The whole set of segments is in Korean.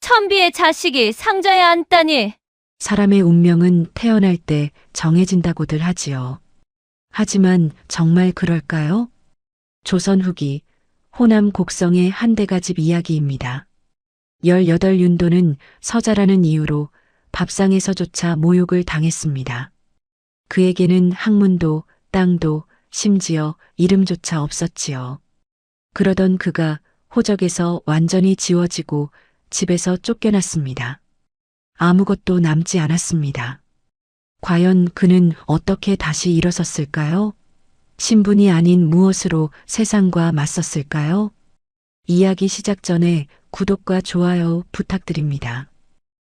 천비의 자식이 상자에 앉다니. 사람의 운명은 태어날 때 정해진다고들 하지요. 하지만 정말 그럴까요? 조선 후기 호남 곡성의 한 대가집 이야기입니다. 18 윤도는 서자라는 이유로 밥상에서조차 모욕을 당했습니다. 그에게는 학문도 땅도 심지어 이름조차 없었지요. 그러던 그가 호적에서 완전히 지워지고 집에서 쫓겨났습니다. 아무것도 남지 않았습니다. 과연 그는 어떻게 다시 일어섰을까요? 신분이 아닌 무엇으로 세상과 맞섰을까요? 이야기 시작 전에 구독과 좋아요 부탁드립니다.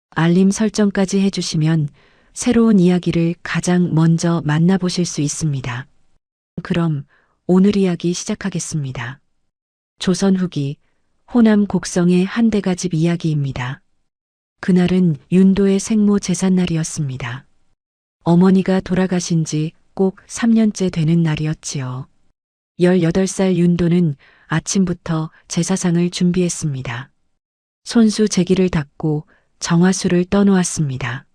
알림 설정까지 해주시면 새로운 이야기를 가장 먼저 만나보실 수 있습니다. 그럼 오늘 이야기 시작하겠습니다. 조선 후기 호남 곡성의 한 대가집 이야기입니다. 그날은 윤도의 생모 제삿날이었습니다. 어머니가 돌아가신 지 꼭 3년째 되는 날이었지요. 18살 윤도는 아침부터 제사상을 준비했습니다. 손수 제기를 닦고 정화수를 떠놓았습니다.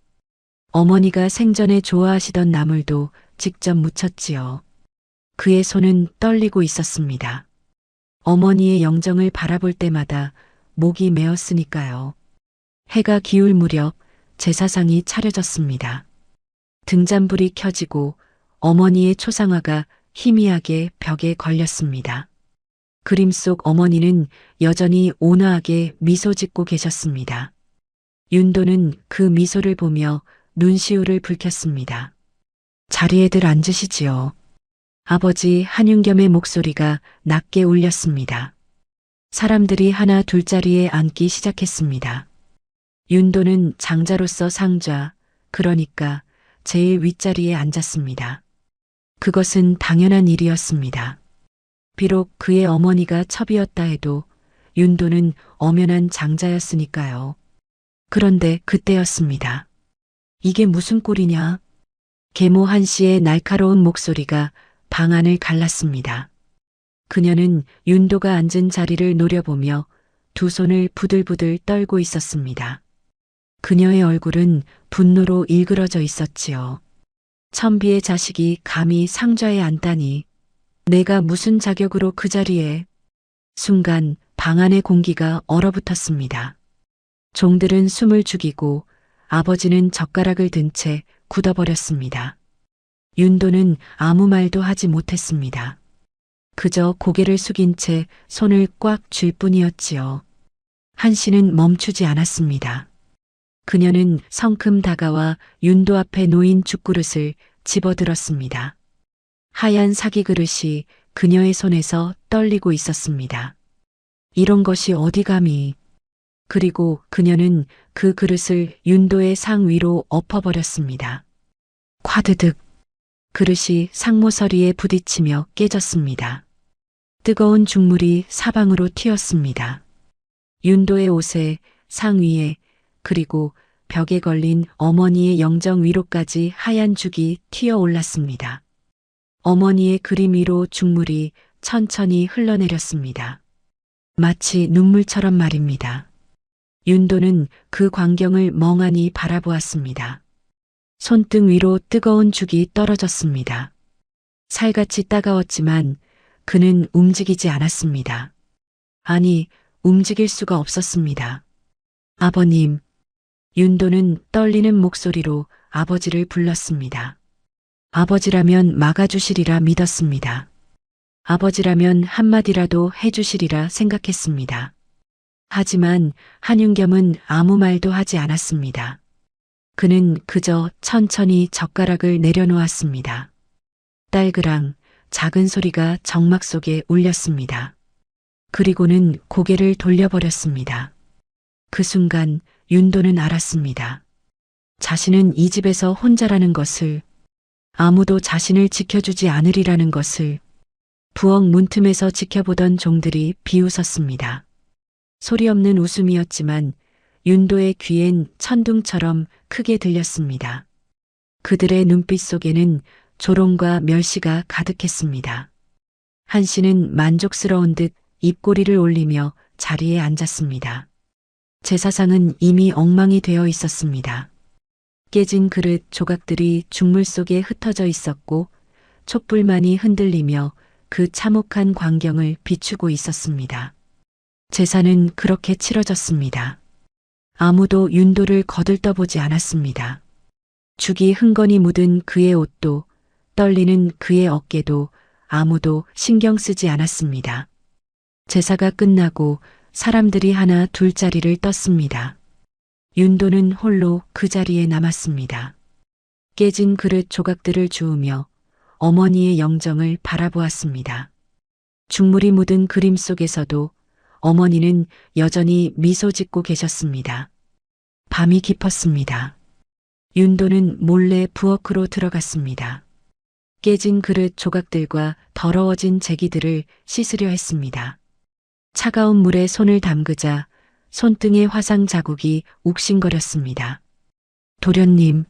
어머니가 생전에 좋아하시던 나물도 직접 무쳤지요. 그의 손은 떨리고 있었습니다. 어머니의 영정을 바라볼 때마다 목이 메었으니까요. 해가 기울 무렵 제사상이 차려졌습니다. 등잔불이 켜지고 어머니의 초상화가 희미하게 벽에 걸렸습니다. 그림 속 어머니는 여전히 온화하게 미소 짓고 계셨습니다. 윤도는 그 미소를 보며 눈시울을 붉혔습니다. 자리에들 앉으시지요. 아버지 한윤겸의 목소리가 낮게 울렸습니다. 사람들이 하나 둘자리에 앉기 시작했습니다. 윤도는 장자로서 상좌, 그러니까 제일 윗자리에 앉았습니다. 그것은 당연한 일이었습니다. 비록 그의 어머니가 첩이었다 해도 윤도는 엄연한 장자였으니까요. 그런데 그때였습니다. 이게 무슨 꼴이냐? 계모 한 씨의 날카로운 목소리가 방 안을 갈랐습니다. 그녀는 윤도가 앉은 자리를 노려보며 두 손을 부들부들 떨고 있었습니다. 그녀의 얼굴은 분노로 일그러져 있었지요. 천비의 자식이 감히 상좌에 앉다니. 내가 무슨 자격으로 그 자리에. 순간 방 안의 공기가 얼어붙었습니다. 종들은 숨을 죽이고 아버지는 젓가락을 든 채 굳어버렸습니다. 윤도는 아무 말도 하지 못했습니다. 그저 고개를 숙인 채 손을 꽉 쥘 뿐이었지요. 한 씨는 멈추지 않았습니다. 그녀는 성큼 다가와 윤도 앞에 놓인 죽그릇을 집어들었습니다. 하얀 사기 그릇이 그녀의 손에서 떨리고 있었습니다. 이런 것이 어디 감히. 그리고 그녀는 그 그릇을 윤도의 상 위로 엎어버렸습니다. 콰드득. 그릇이 상모서리에 부딪히며 깨졌습니다. 뜨거운 죽물이 사방으로 튀었습니다. 윤도의 옷에, 상 위에, 그리고 벽에 걸린 어머니의 영정 위로까지 하얀 죽이 튀어 올랐습니다. 어머니의 그림 위로 죽물이 천천히 흘러내렸습니다. 마치 눈물처럼 말입니다. 윤도는 그 광경을 멍하니 바라보았습니다. 손등 위로 뜨거운 죽이 떨어졌습니다. 살같이 따가웠지만 그는 움직이지 않았습니다. 아니, 움직일 수가 없었습니다. 아버님. 윤도는 떨리는 목소리로 아버지를 불렀습니다. 아버지라면 막아주시리라 믿었습니다. 아버지라면 한마디라도 해주시리라 생각했습니다. 하지만 한윤겸은 아무 말도 하지 않았습니다. 그는 그저 천천히 젓가락을 내려놓았습니다. 딸그랑 작은 소리가 정막 속에 울렸습니다. 그리고는 고개를 돌려버렸습니다. 그 순간 윤도는 알았습니다. 자신은 이 집에서 혼자라는 것을, 아무도 자신을 지켜주지 않으리라는 것을. 부엌 문틈에서 지켜보던 종들이 비웃었습니다. 소리 없는 웃음이었지만 윤도의 귀엔 천둥처럼 크게 들렸습니다. 그들의 눈빛 속에는 조롱과 멸시가 가득했습니다. 한 씨는 만족스러운 듯 입꼬리를 올리며 자리에 앉았습니다. 제사상은 이미 엉망이 되어 있었습니다. 깨진 그릇 조각들이 죽물 속에 흩어져 있었고 촛불만이 흔들리며 그 참혹한 광경을 비추고 있었습니다. 제사는 그렇게 치러졌습니다. 아무도 윤도를 거들떠보지 않았습니다. 죽이 흥건히 묻은 그의 옷도 떨리는 그의 어깨도 아무도 신경 쓰지 않았습니다. 제사가 끝나고 사람들이 하나 둘자리를 떴습니다. 윤도는 홀로 그 자리에 남았습니다. 깨진 그릇 조각들을 주우며 어머니의 영정을 바라보았습니다. 죽물이 묻은 그림 속에서도 어머니는 여전히 미소 짓고 계셨습니다. 밤이 깊었습니다. 윤도는 몰래 부엌으로 들어갔습니다. 깨진 그릇 조각들과 더러워진 제기들을 씻으려 했습니다. 차가운 물에 손을 담그자 손등에 화상 자국이 욱신거렸습니다. 도련님,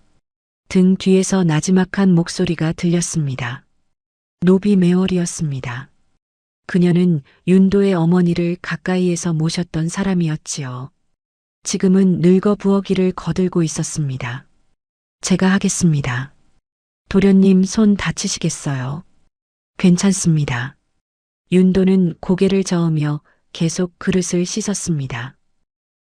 등 뒤에서 나지막한 목소리가 들렸습니다. 노비 매월이었습니다. 그녀는 윤도의 어머니를 가까이에서 모셨던 사람이었지요. 지금은 늙어 부엌일을 거들고 있었습니다. 제가 하겠습니다. 도련님 손 다치시겠어요? 괜찮습니다. 윤도는 고개를 저으며 계속 그릇을 씻었습니다.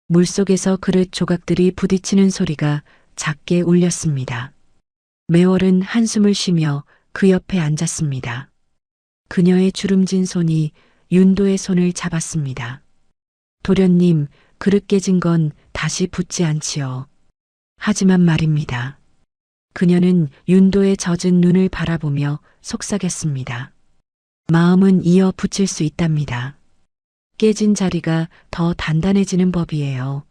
물속에서 그릇 조각들이 부딪히는 소리가 작게 울렸습니다. 매월은 한숨을 쉬며 그 옆에 앉았습니다. 그녀의 주름진 손이 윤도의 손을 잡았습니다. 도련님, 그릇 깨진 건 다시 붙지 않지요. 하지만 말입니다. 그녀는 윤도의 젖은 눈을 바라보며 속삭였습니다. 마음은 이어 붙일 수 있답니다. 깨진 자리가 더 단단해지는 법이에요.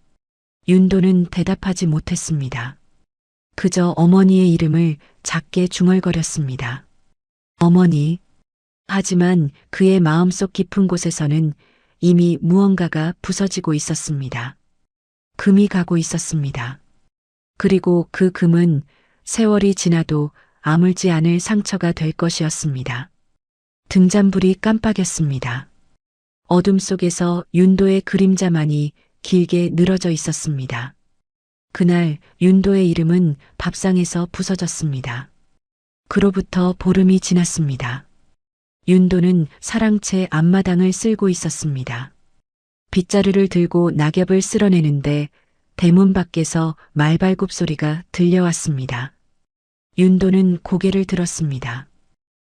윤도는 대답하지 못했습니다. 그저 어머니의 이름을 작게 중얼거렸습니다. 어머니. 하지만 그의 마음속 깊은 곳에서는 이미 무언가가 부서지고 있었습니다. 금이 가고 있었습니다. 그리고 그 금은 세월이 지나도 아물지 않을 상처가 될 것이었습니다. 등잔불이 깜빡였습니다. 어둠 속에서 윤도의 그림자만이 길게 늘어져 있었습니다. 그날 윤도의 이름은 밥상에서 부서졌습니다. 그로부터 보름이 지났습니다. 윤도는 사랑채 앞마당을 쓸고 있었습니다. 빗자루를 들고 낙엽을 쓸어내는데 대문 밖에서 말발굽 소리가 들려왔습니다. 윤도는 고개를 들었습니다.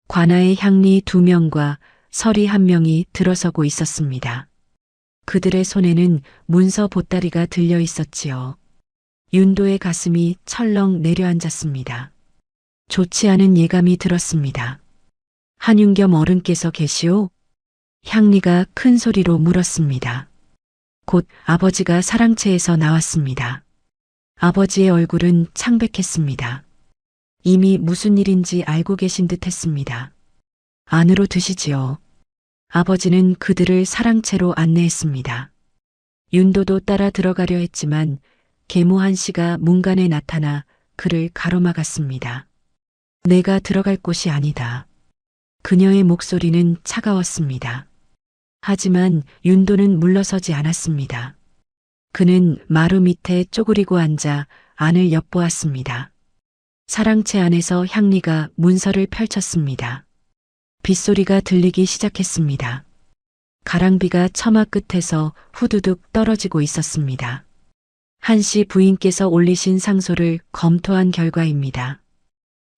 관아의 향리 2명과 서리 1명이 들어서고 있었습니다. 그들의 손에는 문서 보따리가 들려 있었지요. 윤도의 가슴이 철렁 내려앉았습니다. 좋지 않은 예감이 들었습니다. 한윤겸 어른께서 계시오? 향리가 큰 소리로 물었습니다. 곧 아버지가 사랑채에서 나왔습니다. 아버지의 얼굴은 창백했습니다. 이미 무슨 일인지 알고 계신 듯 했습니다. 안으로 드시지요. 아버지는 그들을 사랑채로 안내했습니다. 윤도도 따라 들어가려 했지만 계모 한 씨가 문간에 나타나 그를 가로막았습니다. 내가 들어갈 곳이 아니다. 그녀의 목소리는 차가웠습니다. 하지만 윤도는 물러서지 않았습니다. 그는 마루 밑에 쪼그리고 앉아 안을 엿보았습니다. 사랑채 안에서 향리가 문서를 펼쳤습니다. 빗소리가 들리기 시작했습니다. 가랑비가 처마 끝에서 후두둑 떨어지고 있었습니다. 한씨 부인께서 올리신 상소를 검토한 결과입니다.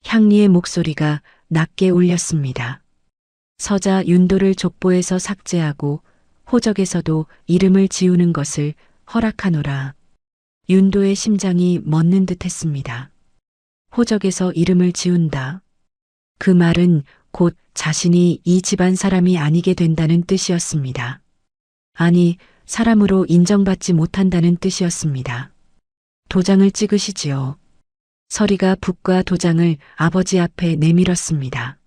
향리의 목소리가 낮게 울렸습니다. 서자 윤도를 족보에서 삭제하고 호적에서도 이름을 지우는 것을 허락하노라. 윤도의 심장이 멎는 듯 했습니다. 호적에서 이름을 지운다. 그 말은 곧 자신이 이 집안 사람이 아니게 된다는 뜻이었습니다. 아니, 사람으로 인정받지 못한다는 뜻이었습니다. 도장을 찍으시지요. 서리가 붓과 도장을 아버지 앞에 내밀었습니다.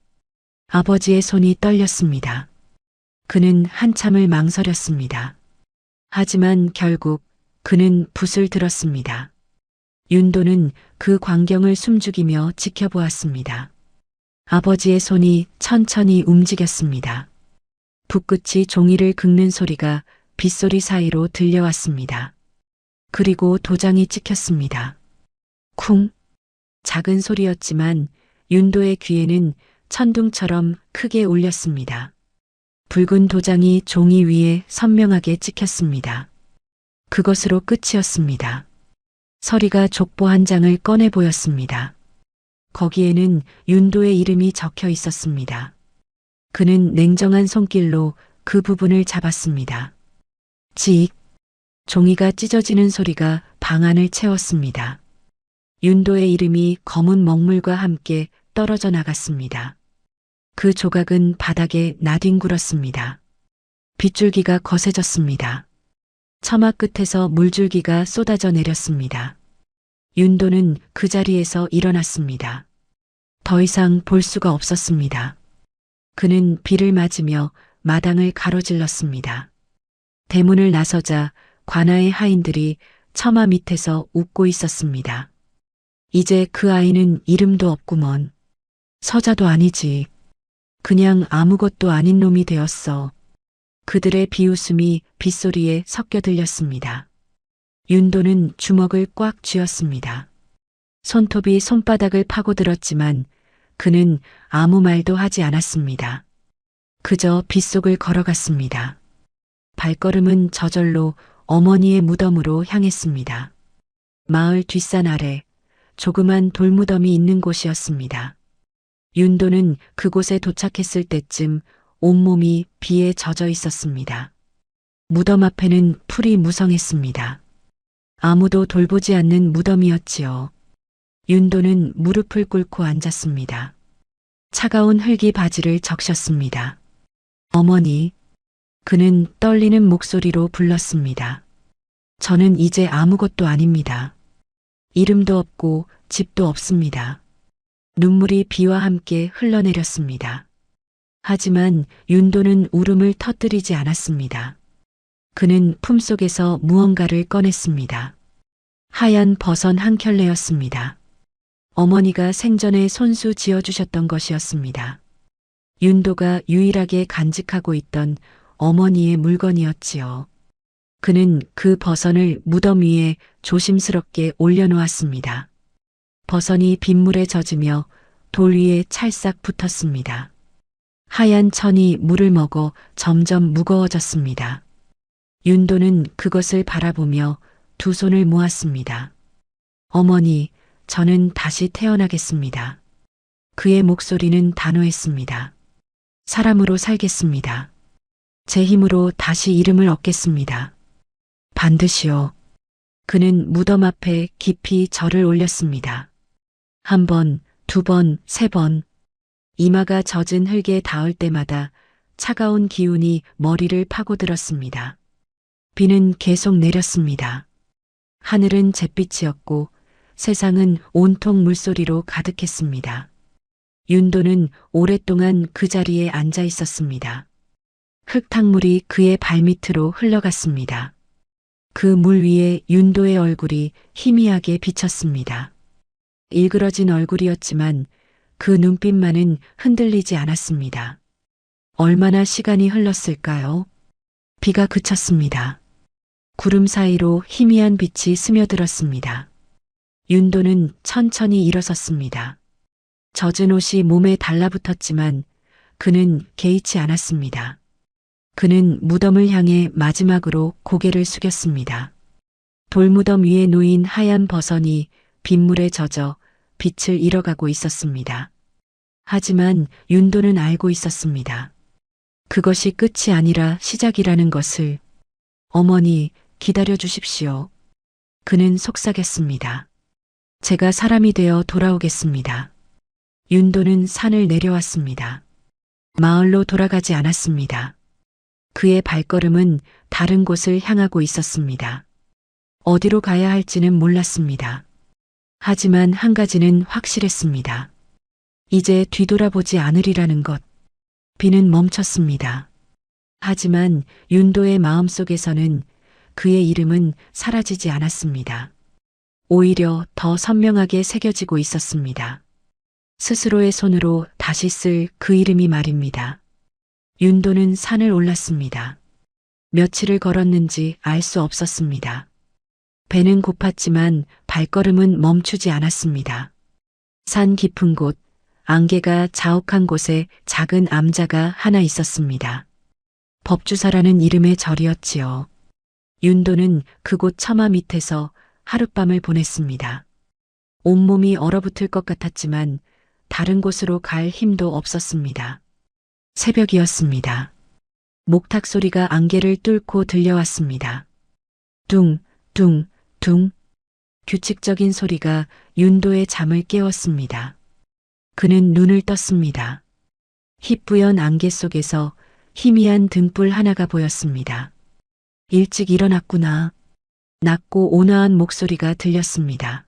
아버지의 손이 떨렸습니다. 그는 한참을 망설였습니다. 하지만 결국 그는 붓을 들었습니다. 윤도는 그 광경을 숨죽이며 지켜보았습니다. 아버지의 손이 천천히 움직였습니다. 붓끝이 종이를 긁는 소리가 빗소리 사이로 들려왔습니다. 그리고 도장이 찍혔습니다. 쿵. 작은 소리였지만 윤도의 귀에는 천둥처럼 크게 울렸습니다. 붉은 도장이 종이 위에 선명하게 찍혔습니다. 그것으로 끝이었습니다. 서리가 족보 한 장을 꺼내 보였습니다. 거기에는 윤도의 이름이 적혀 있었습니다. 그는 냉정한 손길로 그 부분을 잡았습니다. 직. 종이가 찢어지는 소리가 방 안을 채웠습니다. 윤도의 이름이 검은 먹물과 함께 떨어져 나갔습니다. 그 조각은 바닥에 나뒹굴었습니다. 빗줄기가 거세졌습니다. 처마 끝에서 물줄기가 쏟아져 내렸습니다. 윤도는 그 자리에서 일어났습니다. 더 이상 볼 수가 없었습니다. 그는 비를 맞으며 마당을 가로질렀습니다. 대문을 나서자 관아의 하인들이 처마 밑에서 웃고 있었습니다. 이제 그 아이는 이름도 없구먼. 서자도 아니지. 그냥 아무것도 아닌 놈이 되었어. 그들의 비웃음이 빗소리에 섞여 들렸습니다. 윤도는 주먹을 꽉 쥐었습니다. 손톱이 손바닥을 파고들었지만 그는 아무 말도 하지 않았습니다. 그저 빗속을 걸어갔습니다. 발걸음은 저절로 어머니의 무덤으로 향했습니다. 마을 뒷산 아래 조그만 돌무덤이 있는 곳이었습니다. 윤도는 그곳에 도착했을 때쯤 온몸이 비에 젖어 있었습니다. 무덤 앞에는 풀이 무성했습니다. 아무도 돌보지 않는 무덤이었지요. 윤도는 무릎을 꿇고 앉았습니다. 차가운 흙이 바지를 적셨습니다. 어머니. 그는 떨리는 목소리로 불렀습니다. 저는 이제 아무것도 아닙니다. 이름도 없고 집도 없습니다. 눈물이 비와 함께 흘러내렸습니다. 하지만 윤도는 울음을 터뜨리지 않았습니다. 그는 품속에서 무언가를 꺼냈습니다. 하얀 버선 한 켤레였습니다. 어머니가 생전에 손수 지어주셨던 것이었습니다. 윤도가 유일하게 간직하고 있던 어머니의 물건이었지요. 그는 그 버선을 무덤 위에 조심스럽게 올려놓았습니다. 버선이 빗물에 젖으며 돌 위에 찰싹 붙었습니다. 하얀 천이 물을 먹어 점점 무거워졌습니다. 윤도는 그것을 바라보며 두 손을 모았습니다. 어머니, 저는 다시 태어나겠습니다. 그의 목소리는 단호했습니다. 사람으로 살겠습니다. 제 힘으로 다시 이름을 얻겠습니다. 반드시요. 그는 무덤 앞에 깊이 절을 올렸습니다. 한 번, 두 번, 세 번. 이마가 젖은 흙에 닿을 때마다 차가운 기운이 머리를 파고들었습니다. 비는 계속 내렸습니다. 하늘은 잿빛이었고 세상은 온통 물소리로 가득했습니다. 윤도는 오랫동안 그 자리에 앉아 있었습니다. 흙탕물이 그의 발밑으로 흘러갔습니다. 그 물 위에 윤도의 얼굴이 희미하게 비쳤습니다. 일그러진 얼굴이었지만 그 눈빛만은 흔들리지 않았습니다. 얼마나 시간이 흘렀을까요? 비가 그쳤습니다. 구름 사이로 희미한 빛이 스며들었습니다. 윤도는 천천히 일어섰습니다. 젖은 옷이 몸에 달라붙었지만 그는 개의치 않았습니다. 그는 무덤을 향해 마지막으로 고개를 숙였습니다. 돌무덤 위에 놓인 하얀 버선이 빗물에 젖어 빛을 잃어가고 있었습니다. 하지만 윤도는 알고 있었습니다. 그것이 끝이 아니라 시작이라는 것을. 어머니, 기다려 주십시오. 그는 속삭였습니다. 제가 사람이 되어 돌아오겠습니다. 윤도는 산을 내려왔습니다. 마을로 돌아가지 않았습니다. 그의 발걸음은 다른 곳을 향하고 있었습니다. 어디로 가야 할지는 몰랐습니다. 하지만 한 가지는 확실했습니다. 이제 뒤돌아보지 않으리라는 것. 비는 멈췄습니다. 하지만 윤도의 마음속에서는 그의 이름은 사라지지 않았습니다. 오히려 더 선명하게 새겨지고 있었습니다. 스스로의 손으로 다시 쓸 그 이름이 말입니다. 윤도는 산을 올랐습니다. 며칠을 걸었는지 알 수 없었습니다. 배는 고팠지만 발걸음은 멈추지 않았습니다. 산 깊은 곳, 안개가 자욱한 곳에 작은 암자가 하나 있었습니다. 법주사라는 이름의 절이었지요. 윤도는 그곳 처마 밑에서 하룻밤을 보냈습니다. 온몸이 얼어붙을 것 같았지만 다른 곳으로 갈 힘도 없었습니다. 새벽이었습니다. 목탁 소리가 안개를 뚫고 들려왔습니다. 둥, 둥, 둥. 규칙적인 소리가 윤도의 잠을 깨웠습니다. 그는 눈을 떴습니다. 희뿌연 안개 속에서 희미한 등불 하나가 보였습니다. 일찍 일어났구나. 낮고 온화한 목소리가 들렸습니다.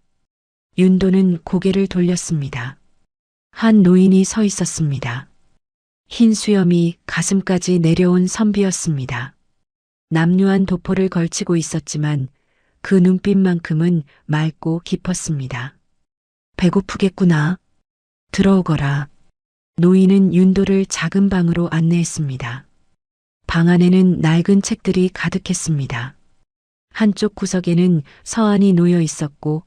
윤도는 고개를 돌렸습니다. 한 노인이 서 있었습니다. 흰 수염이 가슴까지 내려온 선비였습니다. 남루한 도포를 걸치고 있었지만 그 눈빛만큼은 맑고 깊었습니다. 배고프겠구나. 들어오거라. 노인은 윤도를 작은 방으로 안내했습니다. 방 안에는 낡은 책들이 가득했습니다. 한쪽 구석에는 서한이 놓여 있었고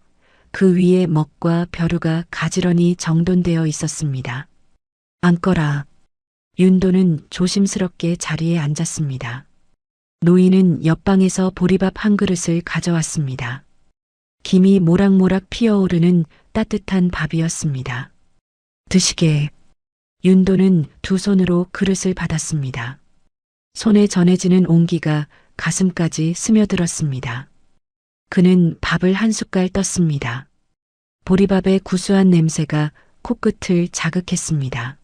그 위에 먹과 벼루가 가지런히 정돈되어 있었습니다. 앉거라. 윤도는 조심스럽게 자리에 앉았습니다. 노인은 옆방에서 보리밥 한 그릇을 가져왔습니다. 김이 모락모락 피어오르는 따뜻한 밥이었습니다. 드시게. 윤도는 두 손으로 그릇을 받았습니다. 손에 전해지는 온기가 가슴까지 스며들었습니다. 그는 밥을 한 숟갈 떴습니다. 보리밥의 구수한 냄새가 코끝을 자극했습니다.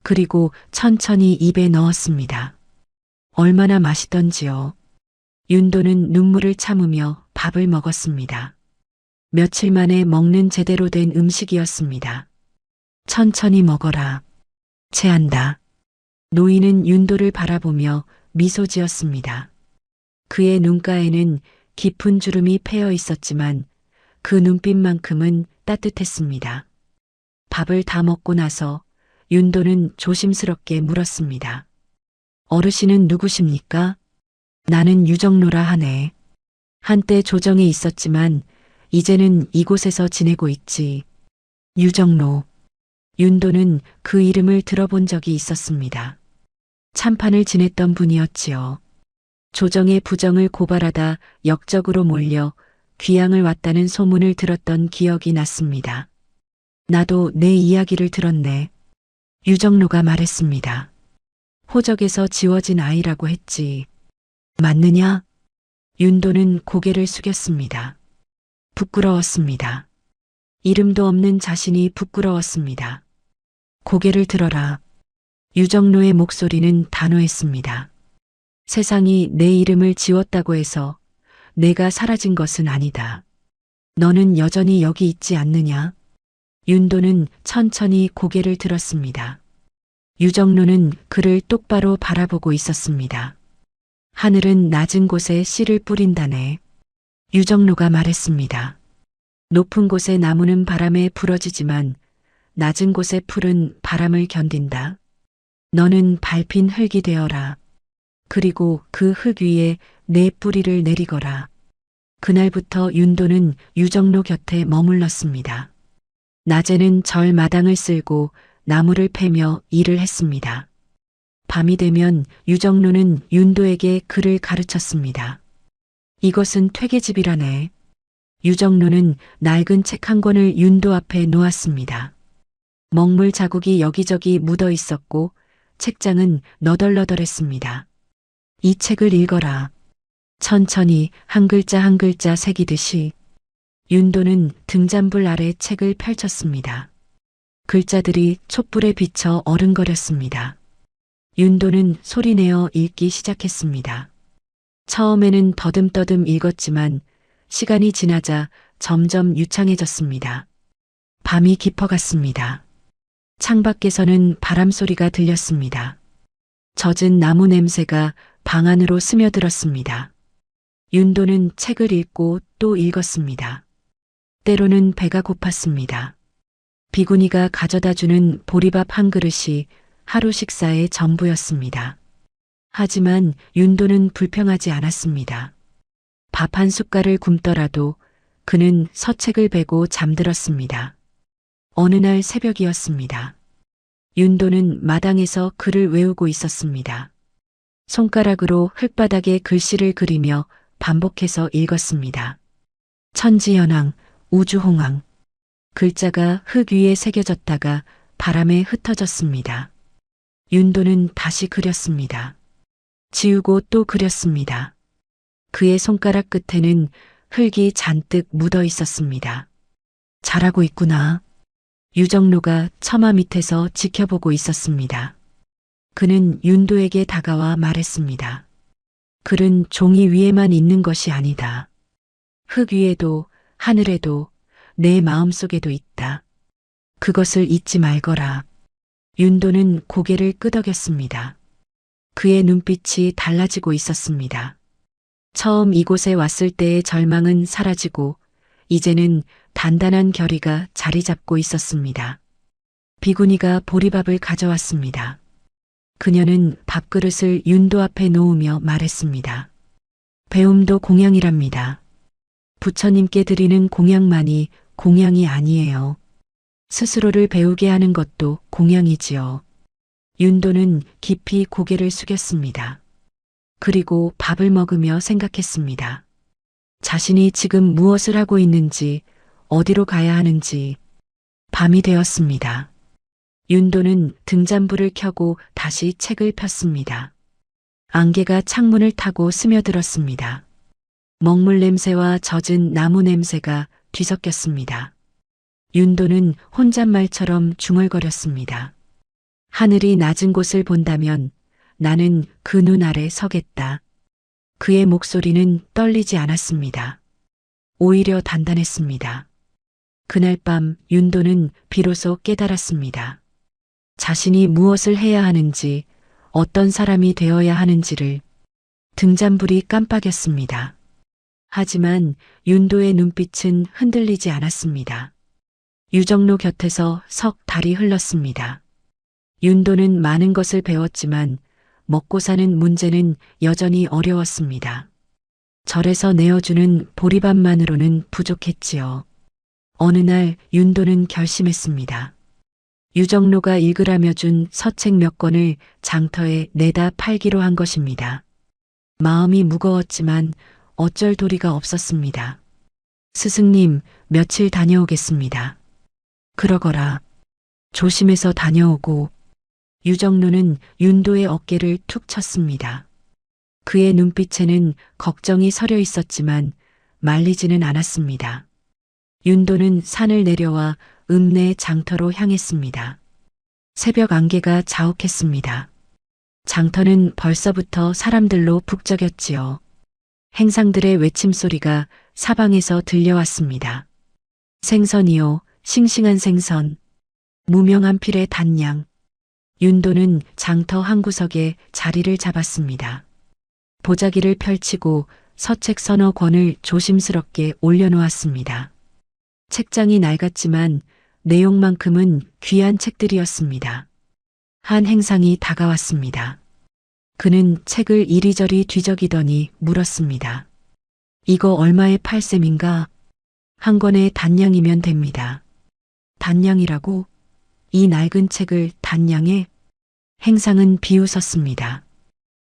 그리고 천천히 입에 넣었습니다. 얼마나 맛있던지요. 윤도는 눈물을 참으며 밥을 먹었습니다. 며칠 만에 먹는 제대로 된 음식이었습니다. 천천히 먹어라. 체한다. 노인은 윤도를 바라보며 미소 지었습니다. 그의 눈가에는 깊은 주름이 패여 있었지만 그 눈빛만큼은 따뜻했습니다. 밥을 다 먹고 나서 윤도는 조심스럽게 물었습니다. 어르신은 누구십니까? 나는 유정로라 하네. 한때 조정에 있었지만 이제는 이곳에서 지내고 있지. 유정로. 윤도는 그 이름을 들어본 적이 있었습니다. 참판을 지냈던 분이었지요. 조정의 부정을 고발하다 역적으로 몰려 귀양을 왔다는 소문을 들었던 기억이 났습니다. 나도 내 이야기를 들었네. 유정로가 말했습니다. 호적에서 지워진 아이라고 했지. 맞느냐? 윤도는 고개를 숙였습니다. 부끄러웠습니다. 이름도 없는 자신이 부끄러웠습니다. 고개를 들어라. 유정로의 목소리는 단호했습니다. 세상이 내 이름을 지웠다고 해서 내가 사라진 것은 아니다. 너는 여전히 여기 있지 않느냐? 윤도는 천천히 고개를 들었습니다. 유정로는 그를 똑바로 바라보고 있었습니다. 하늘은 낮은 곳에 씨를 뿌린다네. 유정로가 말했습니다. 높은 곳의 나무는 바람에 부러지지만 낮은 곳의 풀은 바람을 견딘다. 너는 밟힌 흙이 되어라. 그리고 그 흙 위에 내 뿌리를 내리거라. 그날부터 윤도는 유정로 곁에 머물렀습니다. 낮에는 절 마당을 쓸고 나무를 패며 일을 했습니다. 밤이 되면 유정로는 윤도에게 글을 가르쳤습니다. 이것은 퇴계집이라네. 유정로는 낡은 책 한 권을 윤도 앞에 놓았습니다. 먹물 자국이 여기저기 묻어 있었고 책장은 너덜너덜했습니다. 이 책을 읽어라. 천천히 한 글자 한 글자 새기듯이. 윤도는 등잔불 아래 책을 펼쳤습니다. 글자들이 촛불에 비쳐 어른거렸습니다. 윤도는 소리내어 읽기 시작했습니다. 처음에는 더듬더듬 읽었지만 시간이 지나자 점점 유창해졌습니다. 밤이 깊어갔습니다. 창밖에서는 바람 소리가 들렸습니다. 젖은 나무 냄새가 방 안으로 스며들었습니다. 윤도는 책을 읽고 또 읽었습니다. 때로는 배가 고팠습니다. 비구니가 가져다주는 보리밥 한 그릇이 하루 식사의 전부였습니다. 하지만 윤도는 불평하지 않았습니다. 밥 한 숟갈을 굶더라도 그는 서책을 베고 잠들었습니다. 어느 날 새벽이었습니다. 윤도는 마당에서 글을 외우고 있었습니다. 손가락으로 흙바닥에 글씨를 그리며 반복해서 읽었습니다. 천지연왕, 우주홍왕. 글자가 흙 위에 새겨졌다가 바람에 흩어졌습니다. 윤도는 다시 그렸습니다. 지우고 또 그렸습니다. 그의 손가락 끝에는 흙이 잔뜩 묻어 있었습니다. 잘하고 있구나. 유정로가 처마 밑에서 지켜보고 있었습니다. 그는 윤도에게 다가와 말했습니다. 글은 종이 위에만 있는 것이 아니다. 흙 위에도 하늘에도 내 마음속에도 있다. 그것을 잊지 말거라. 윤도는 고개를 끄덕였습니다. 그의 눈빛이 달라지고 있었습니다. 처음 이곳에 왔을 때의 절망은 사라지고 이제는 단단한 결의가 자리 잡고 있었습니다. 비구니가 보리밥을 가져왔습니다. 그녀는 밥그릇을 윤도 앞에 놓으며 말했습니다. 배움도 공양이랍니다. 부처님께 드리는 공양만이 공양이 아니에요. 스스로를 배우게 하는 것도 공양이지요. 윤도는 깊이 고개를 숙였습니다. 그리고 밥을 먹으며 생각했습니다. 자신이 지금 무엇을 하고 있는지, 어디로 가야 하는지. 밤이 되었습니다. 윤도는 등잔불을 켜고 다시 책을 폈습니다. 안개가 창문을 타고 스며들었습니다. 먹물 냄새와 젖은 나무 냄새가 뒤섞였습니다. 윤도는 혼잣말처럼 중얼거렸습니다. 하늘이 낮은 곳을 본다면 나는 그 눈 아래 서겠다. 그의 목소리는 떨리지 않았습니다. 오히려 단단했습니다. 그날 밤 윤도는 비로소 깨달았습니다. 자신이 무엇을 해야 하는지, 어떤 사람이 되어야 하는지를. 등잔불이 깜빡였습니다. 하지만 윤도의 눈빛은 흔들리지 않았습니다. 유정로 곁에서 석 달이 흘렀습니다. 윤도는 많은 것을 배웠지만 먹고 사는 문제는 여전히 어려웠습니다. 절에서 내어주는 보리밥만으로는 부족했지요. 어느 날 윤도는 결심했습니다. 유정로가 읽으라며 준 서책 몇 권을 장터에 내다 팔기로 한 것입니다. 마음이 무거웠지만 어쩔 도리가 없었습니다. 스승님, 며칠 다녀오겠습니다. 그러거라. 조심해서 다녀오고. 유정로는 윤도의 어깨를 툭 쳤습니다. 그의 눈빛에는 걱정이 서려 있었지만 말리지는 않았습니다. 윤도는 산을 내려와 읍내 장터로 향했습니다. 새벽 안개가 자욱했습니다. 장터는 벌써부터 사람들로 북적였지요. 행상들의 외침소리가 사방에서 들려왔습니다. 생선이요, 싱싱한 생선. 무명한 필의 단양. 윤도는 장터 한 구석에 자리를 잡았습니다. 보자기를 펼치고 서책 서너 권을 조심스럽게 올려놓았습니다. 책장이 낡았지만 내용만큼은 귀한 책들이었습니다. 한 행상이 다가왔습니다. 그는 책을 이리저리 뒤적이더니 물었습니다. 이거 얼마에 팔 셈인가? 한 권에 단량이면 됩니다. 단량이라고? 이 낡은 책을 단량에? 행상은 비웃었습니다.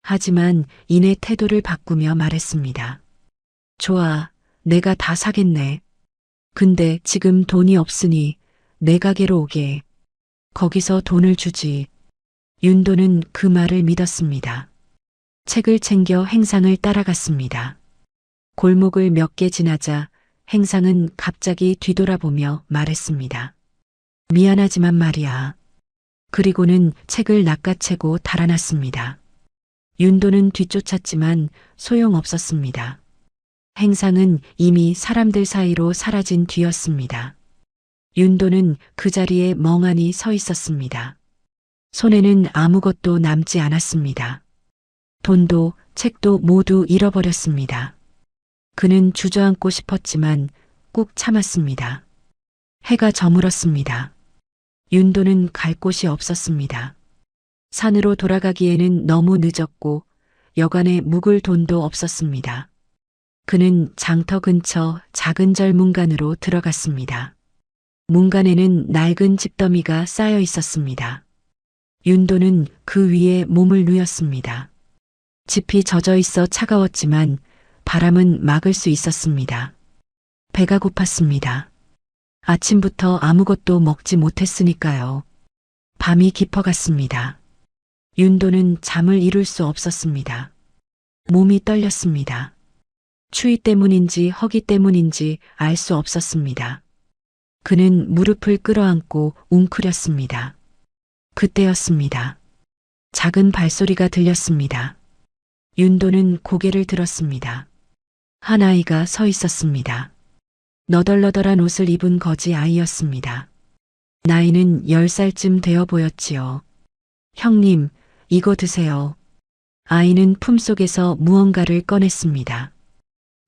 하지만 이내 태도를 바꾸며 말했습니다. 좋아, 내가 다 사겠네. 근데 지금 돈이 없으니 내 가게로 오게. 거기서 돈을 주지. 윤도는 그 말을 믿었습니다. 책을 챙겨 행상을 따라갔습니다. 골목을 몇 개 지나자 행상은 갑자기 뒤돌아보며 말했습니다. 미안하지만 말이야. 그리고는 책을 낚아채고 달아났습니다. 윤도는 뒤쫓았지만 소용없었습니다. 행상은 이미 사람들 사이로 사라진 뒤였습니다. 윤도는 그 자리에 멍하니 서 있었습니다. 손에는 아무것도 남지 않았습니다. 돈도 책도 모두 잃어버렸습니다. 그는 주저앉고 싶었지만 꾹 참았습니다. 해가 저물었습니다. 윤도는 갈 곳이 없었습니다. 산으로 돌아가기에는 너무 늦었고 여간에 묵을 돈도 없었습니다. 그는 장터 근처 작은 절 문간으로 들어갔습니다. 문간에는 낡은 집더미가 쌓여 있었습니다. 윤도는 그 위에 몸을 누였습니다. 짚이 젖어 있어 차가웠지만 바람은 막을 수 있었습니다. 배가 고팠습니다. 아침부터 아무것도 먹지 못했으니까요. 밤이 깊어갔습니다. 윤도는 잠을 이룰 수 없었습니다. 몸이 떨렸습니다. 추위 때문인지 허기 때문인지 알 수 없었습니다. 그는 무릎을 끌어안고 웅크렸습니다. 그때였습니다. 작은 발소리가 들렸습니다. 윤도는 고개를 들었습니다. 한 아이가 서 있었습니다. 너덜너덜한 옷을 입은 거지 아이였습니다. 나이는 10살쯤 되어 보였지요. 형님, 이거 드세요. 아이는 품속에서 무언가를 꺼냈습니다.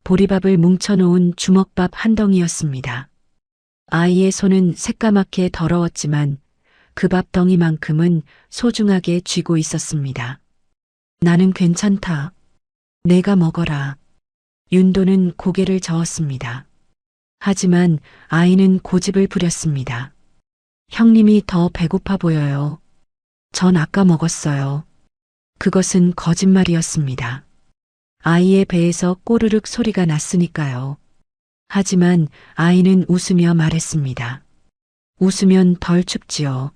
보리밥을 뭉쳐놓은 주먹밥 한 덩이였습니다. 아이의 손은 새까맣게 더러웠지만 그 밥 덩이만큼은 소중하게 쥐고 있었습니다. 나는 괜찮다. 내가 먹어라. 윤도는 고개를 저었습니다. 하지만 아이는 고집을 부렸습니다. 형님이 더 배고파 보여요. 전 아까 먹었어요. 그것은 거짓말이었습니다. 아이의 배에서 꼬르륵 소리가 났으니까요. 하지만 아이는 웃으며 말했습니다. 웃으면 덜 춥지요.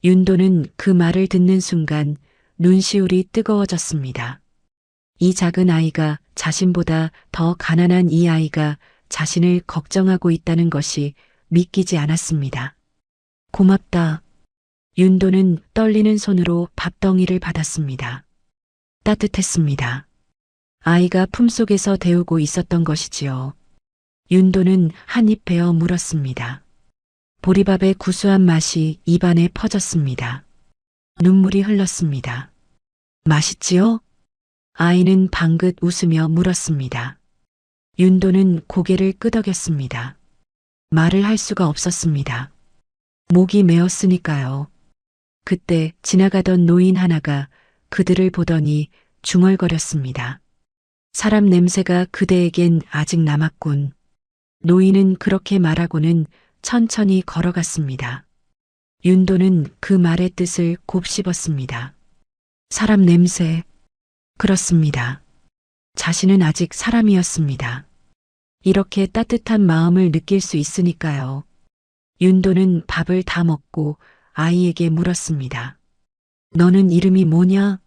윤도는 그 말을 듣는 순간 눈시울이 뜨거워졌습니다. 이 작은 아이가 자신보다 더 가난한 이 아이가 자신을 걱정하고 있다는 것이 믿기지 않았습니다. 고맙다. 윤도는 떨리는 손으로 밥덩이를 받았습니다. 따뜻했습니다. 아이가 품속에서 데우고 있었던 것이지요. 윤도는 한 입 베어 물었습니다. 보리밥의 구수한 맛이 입안에 퍼졌습니다. 눈물이 흘렀습니다. 맛있지요? 아이는 방긋 웃으며 물었습니다. 윤도는 고개를 끄덕였습니다. 말을 할 수가 없었습니다. 목이 메었으니까요. 그때 지나가던 노인 하나가 그들을 보더니 중얼거렸습니다. 사람 냄새가 그대에겐 아직 남았군. 노인은 그렇게 말하고는 천천히 걸어갔습니다. 윤도는 그 말의 뜻을 곱씹었습니다. 사람 냄새. 그렇습니다. 자신은 아직 사람이었습니다. 이렇게 따뜻한 마음을 느낄 수 있으니까요. 윤도는 밥을 다 먹고 아이에게 물었습니다. 너는 이름이 뭐냐?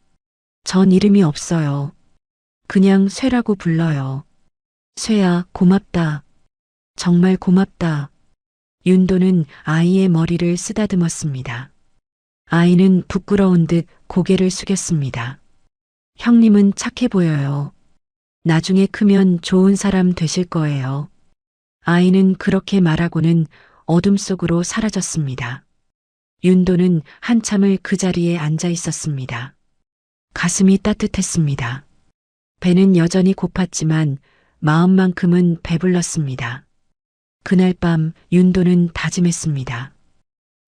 전 이름이 없어요. 그냥 쇠라고 불러요. 쇠야, 고맙다. 정말 고맙다. 윤도는 아이의 머리를 쓰다듬었습니다. 아이는 부끄러운 듯 고개를 숙였습니다. 형님은 착해 보여요. 나중에 크면 좋은 사람 되실 거예요. 아이는 그렇게 말하고는 어둠 속으로 사라졌습니다. 윤도는 한참을 그 자리에 앉아 있었습니다. 가슴이 따뜻했습니다. 배는 여전히 고팠지만 마음만큼은 배불렀습니다. 그날 밤 윤도는 다짐했습니다.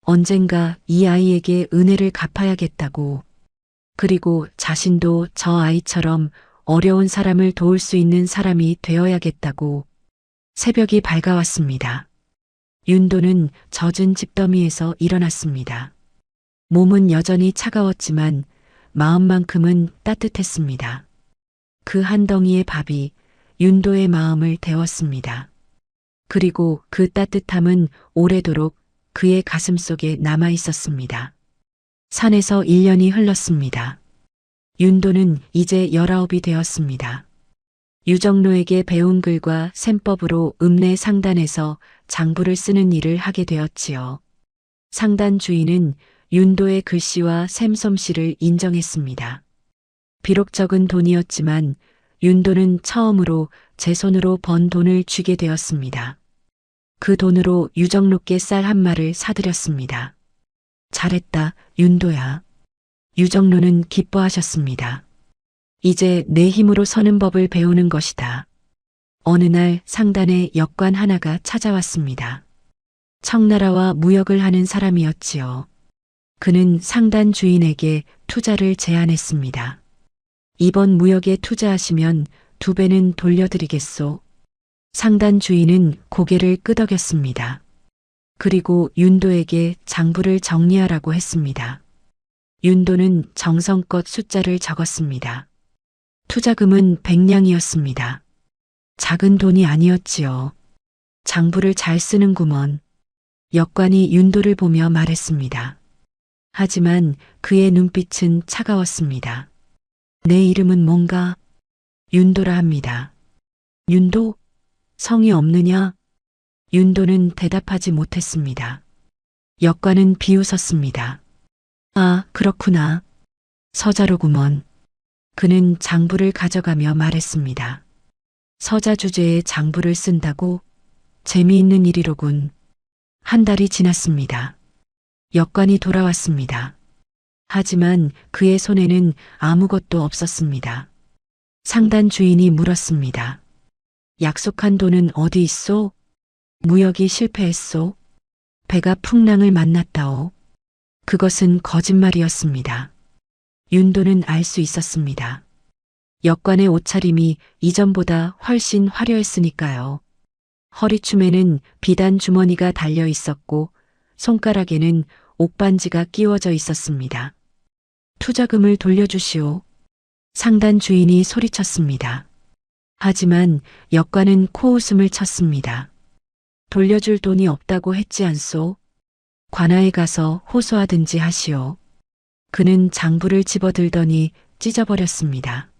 언젠가 이 아이에게 은혜를 갚아야겠다고. 그리고 자신도 저 아이처럼 어려운 사람을 도울 수 있는 사람이 되어야겠다고. 새벽이 밝아왔습니다. 윤도는 젖은 집더미에서 일어났습니다. 몸은 여전히 차가웠지만 마음만큼은 따뜻했습니다. 그 한 덩이의 밥이 윤도의 마음을 데웠습니다. 그리고 그 따뜻함은 오래도록 그의 가슴 속에 남아 있었습니다. 산에서 1년이 흘렀습니다. 윤도는 이제 19이 되었습니다. 유정로에게 배운 글과 셈법으로 읍내 상단에서 장부를 쓰는 일을 하게 되었지요. 상단 주인은 윤도의 글씨와 셈솜씨를 인정했습니다. 비록 적은 돈이었지만 윤도는 처음으로 제 손으로 번 돈을 쥐게 되었습니다. 그 돈으로 유정로께 쌀 한 마를 사드렸습니다. 잘했다, 윤도야. 유정로는 기뻐하셨습니다. 이제 내 힘으로 서는 법을 배우는 것이다. 어느 날 상단에 역관 하나가 찾아왔습니다. 청나라와 무역을 하는 사람이었지요. 그는 상단 주인에게 투자를 제안했습니다. 이번 무역에 투자하시면 2배는 돌려드리겠소. 상단 주인은 고개를 끄덕였습니다. 그리고 윤도에게 장부를 정리하라고 했습니다. 윤도는 정성껏 숫자를 적었습니다. 투자금은 100냥이었습니다. 작은 돈이 아니었지요. 장부를 잘 쓰는구먼. 역관이 윤도를 보며 말했습니다. 하지만 그의 눈빛은 차가웠습니다. 내 이름은 뭔가? 윤도라 합니다. 윤도? 성이 없느냐? 윤도는 대답하지 못했습니다. 역관은 비웃었습니다. 아, 그렇구나. 서자로구먼. 그는 장부를 가져가며 말했습니다. 서자 주제에 장부를 쓴다고? 재미있는 일이로군. 한 달이 지났습니다. 역관이 돌아왔습니다. 하지만 그의 손에는 아무것도 없었습니다. 상단 주인이 물었습니다. 약속한 돈은 어디 있소? 무역이 실패했소. 배가 풍랑을 만났다오. 그것은 거짓말이었습니다. 윤도는 알 수 있었습니다. 역관의 옷차림이 이전보다 훨씬 화려했으니까요. 허리춤에는 비단 주머니가 달려 있었고 손가락에는 옥반지가 끼워져 있었습니다. 투자금을 돌려주시오. 상단 주인이 소리쳤습니다. 하지만 역관은 코웃음을 쳤습니다. 돌려줄 돈이 없다고 했지 않소? 관아에 가서 호소하든지 하시오. 그는 장부를 집어들더니 찢어버렸습니다.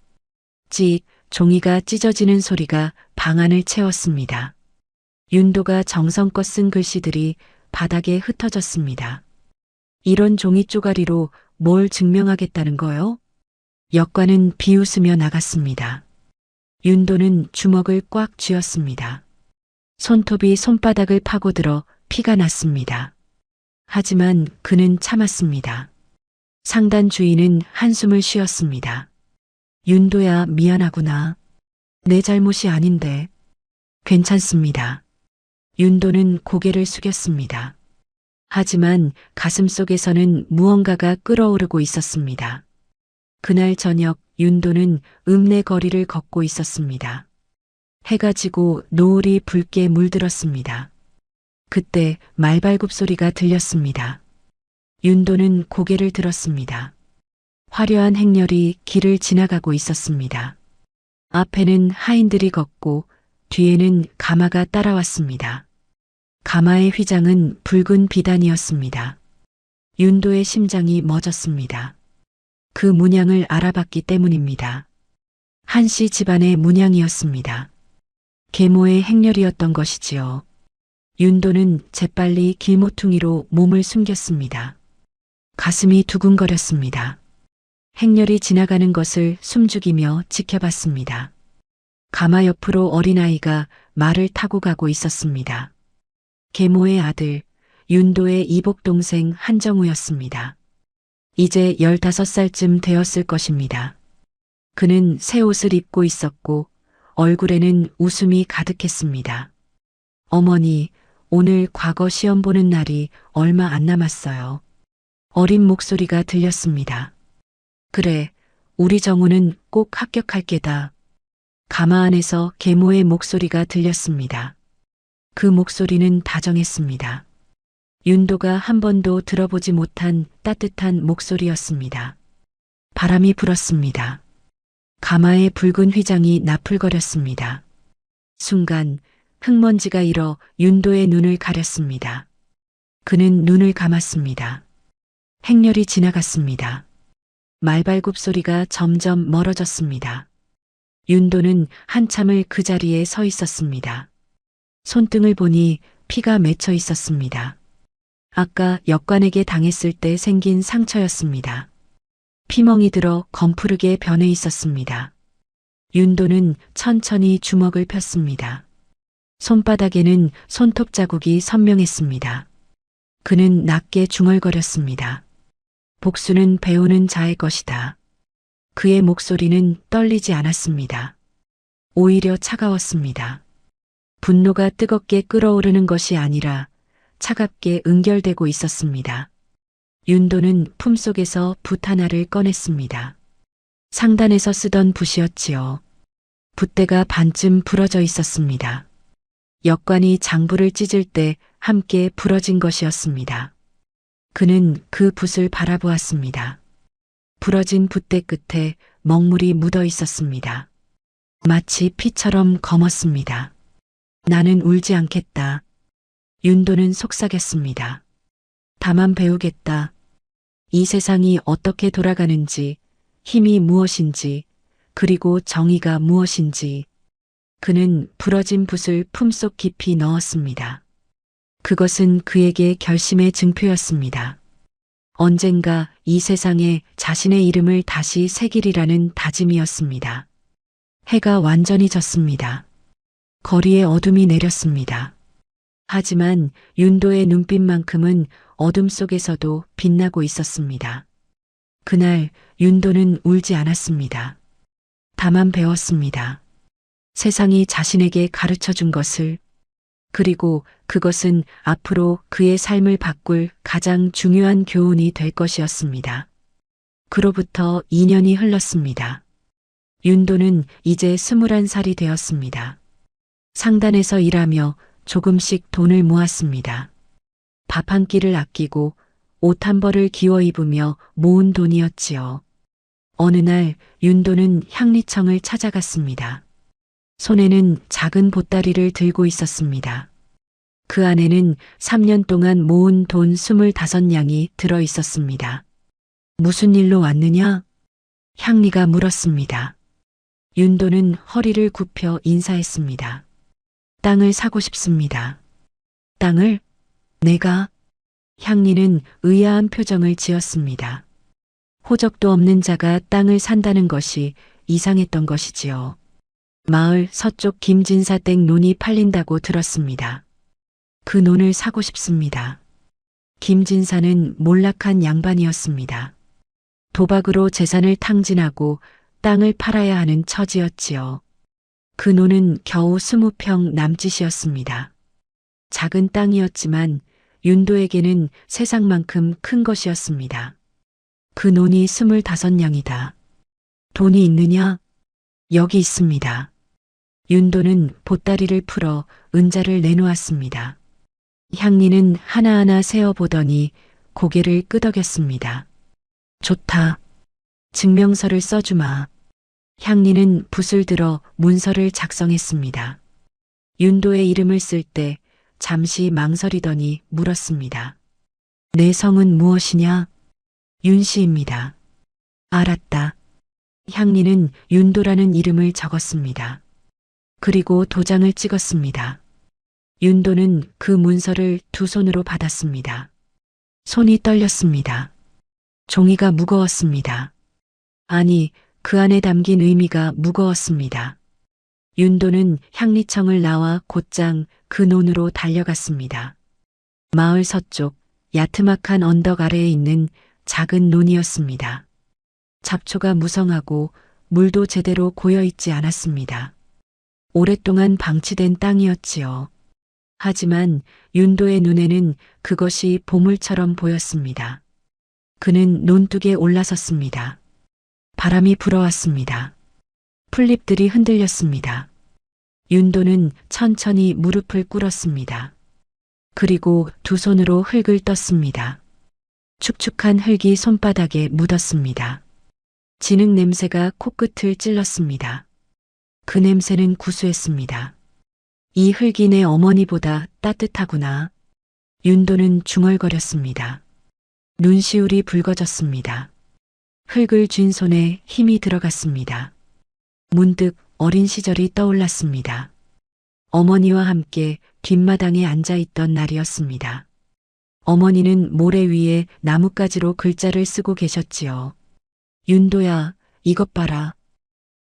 찍, 종이가 찢어지는 소리가 방 안을 채웠습니다. 윤도가 정성껏 쓴 글씨들이 바닥에 흩어졌습니다. 이런 종이 쪼가리로 뭘 증명하겠다는 거요? 역관은 비웃으며 나갔습니다. 윤도는 주먹을 꽉 쥐었습니다. 손톱이 손바닥을 파고들어 피가 났습니다. 하지만 그는 참았습니다. 상단 주인은 한숨을 쉬었습니다. 윤도야, 미안하구나. 내 잘못이 아닌데. 괜찮습니다. 윤도는 고개를 숙였습니다. 하지만 가슴속에서는 무언가가 끓어오르고 있었습니다. 그날 저녁 윤도는 읍내 거리를 걷고 있었습니다. 해가 지고 노을이 붉게 물들었습니다. 그때 말발굽 소리가 들렸습니다. 윤도는 고개를 들었습니다. 화려한 행렬이 길을 지나가고 있었습니다. 앞에는 하인들이 걷고 뒤에는 가마가 따라왔습니다. 가마의 휘장은 붉은 비단이었습니다. 윤도의 심장이 멎었습니다. 그 문양을 알아봤기 때문입니다. 한씨 집안의 문양이었습니다. 계모의 행렬이었던 것이지요. 윤도는 재빨리 길모퉁이로 몸을 숨겼습니다. 가슴이 두근거렸습니다. 행렬이 지나가는 것을 숨죽이며 지켜봤습니다. 가마 옆으로 어린아이가 말을 타고 가고 있었습니다. 계모의 아들, 윤도의 이복동생 한정우였습니다. 이제 15살쯤 되었을 것입니다. 그는 새 옷을 입고 있었고 얼굴에는 웃음이 가득했습니다. 어머니, 오늘 과거 시험 보는 날이 얼마 안 남았어요. 어린 목소리가 들렸습니다. 그래, 우리 정우는 꼭 합격할 게다. 가마 안에서 계모의 목소리가 들렸습니다. 그 목소리는 다정했습니다. 윤도가 한 번도 들어보지 못한 따뜻한 목소리였습니다. 바람이 불었습니다. 가마의 붉은 휘장이 나풀거렸습니다. 순간 흙먼지가 일어 윤도의 눈을 가렸습니다. 그는 눈을 감았습니다. 행렬이 지나갔습니다. 말발굽 소리가 점점 멀어졌습니다. 윤도는 한참을 그 자리에 서 있었습니다. 손등을 보니 피가 맺혀 있었습니다. 아까 역관에게 당했을 때 생긴 상처였습니다. 피멍이 들어 검푸르게 변해 있었습니다. 윤도는 천천히 주먹을 폈습니다. 손바닥에는 손톱 자국이 선명했습니다. 그는 낮게 중얼거렸습니다. 복수는 배우는 자의 것이다. 그의 목소리는 떨리지 않았습니다. 오히려 차가웠습니다. 분노가 뜨겁게 끓어오르는 것이 아니라 차갑게 응결되고 있었습니다. 윤도는 품속에서 붓 하나를 꺼냈습니다. 상단에서 쓰던 붓이었지요. 붓대가 반쯤 부러져 있었습니다. 역관이 장부를 찢을 때 함께 부러진 것이었습니다. 그는 그 붓을 바라보았습니다. 부러진 붓대 끝에 먹물이 묻어 있었습니다. 마치 피처럼 검었습니다. 나는 울지 않겠다. 윤도는 속삭였습니다. 다만 배우겠다. 이 세상이 어떻게 돌아가는지, 힘이 무엇인지, 그리고 정의가 무엇인지. 그는 부러진 붓을 품속 깊이 넣었습니다. 그것은 그에게 결심의 증표였습니다. 언젠가 이 세상에 자신의 이름을 다시 새기리라는 다짐이었습니다. 해가 완전히 졌습니다. 거리에 어둠이 내렸습니다. 하지만 윤도의 눈빛만큼은 어둠 속에서도 빛나고 있었습니다. 그날 윤도는 울지 않았습니다. 다만 배웠습니다. 세상이 자신에게 가르쳐 준 것을, 그리고 그것은 앞으로 그의 삶을 바꿀 가장 중요한 교훈이 될 것이었습니다. 그로부터 2년이 흘렀습니다. 윤도는 이제 21살이 되었습니다. 상단에서 일하며 조금씩 돈을 모았습니다. 밥 한 끼를 아끼고 옷 한 벌을 기워 입으며 모은 돈이었지요. 어느 날 윤도는 향리청을 찾아갔습니다. 손에는 작은 보따리를 들고 있었습니다. 그 안에는 3년 동안 모은 돈 25냥이 들어 있었습니다. 무슨 일로 왔느냐? 향리가 물었습니다. 윤도는 허리를 굽혀 인사했습니다. 땅을 사고 싶습니다. 땅을? 내가? 향리는 의아한 표정을 지었습니다. 호적도 없는 자가 땅을 산다는 것이 이상했던 것이지요. 마을 서쪽 김진사 댁 논이 팔린다고 들었습니다. 그 논을 사고 싶습니다. 김진사는 몰락한 양반이었습니다. 도박으로 재산을 탕진하고 땅을 팔아야 하는 처지였지요. 그 논은 겨우 20평 남짓이었습니다. 작은 땅이었지만 윤도에게는 세상만큼 큰 것이었습니다. 그 논이 25냥이다. 돈이 있느냐? 여기 있습니다. 윤도는 보따리를 풀어 은자를 내놓았습니다. 향리는 하나하나 세어보더니 고개를 끄덕였습니다. 좋다. 증명서를 써주마. 향리는 붓을 들어 문서를 작성했습니다. 윤도의 이름을 쓸 때 잠시 망설이더니 물었습니다. 내 성은 무엇이냐? 윤씨입니다. 알았다. 향리는 윤도라는 이름을 적었습니다. 그리고 도장을 찍었습니다. 윤도는 그 문서를 두 손으로 받았습니다. 손이 떨렸습니다. 종이가 무거웠습니다. 아니, 그 안에 담긴 의미가 무거웠습니다. 윤도는 향리청을 나와 곧장 그 논으로 달려갔습니다. 마을 서쪽 야트막한 언덕 아래에 있는 작은 논이었습니다. 잡초가 무성하고 물도 제대로 고여있지 않았습니다. 오랫동안 방치된 땅이었지요. 하지만 윤도의 눈에는 그것이 보물처럼 보였습니다. 그는 논둑에 올라섰습니다. 바람이 불어왔습니다. 풀잎들이 흔들렸습니다. 윤도는 천천히 무릎을 꿇었습니다. 그리고 두 손으로 흙을 떴습니다. 축축한 흙이 손바닥에 묻었습니다. 진흙 냄새가 코끝을 찔렀습니다. 그 냄새는 구수했습니다. 이 흙이 내 어머니보다 따뜻하구나. 윤도는 중얼거렸습니다. 눈시울이 붉어졌습니다. 흙을 쥔 손에 힘이 들어갔습니다. 문득 어린 시절이 떠올랐습니다. 어머니와 함께 뒷마당에 앉아있던 날이었습니다. 어머니는 모래 위에 나뭇가지로 글자를 쓰고 계셨지요. 윤도야, 이것 봐라.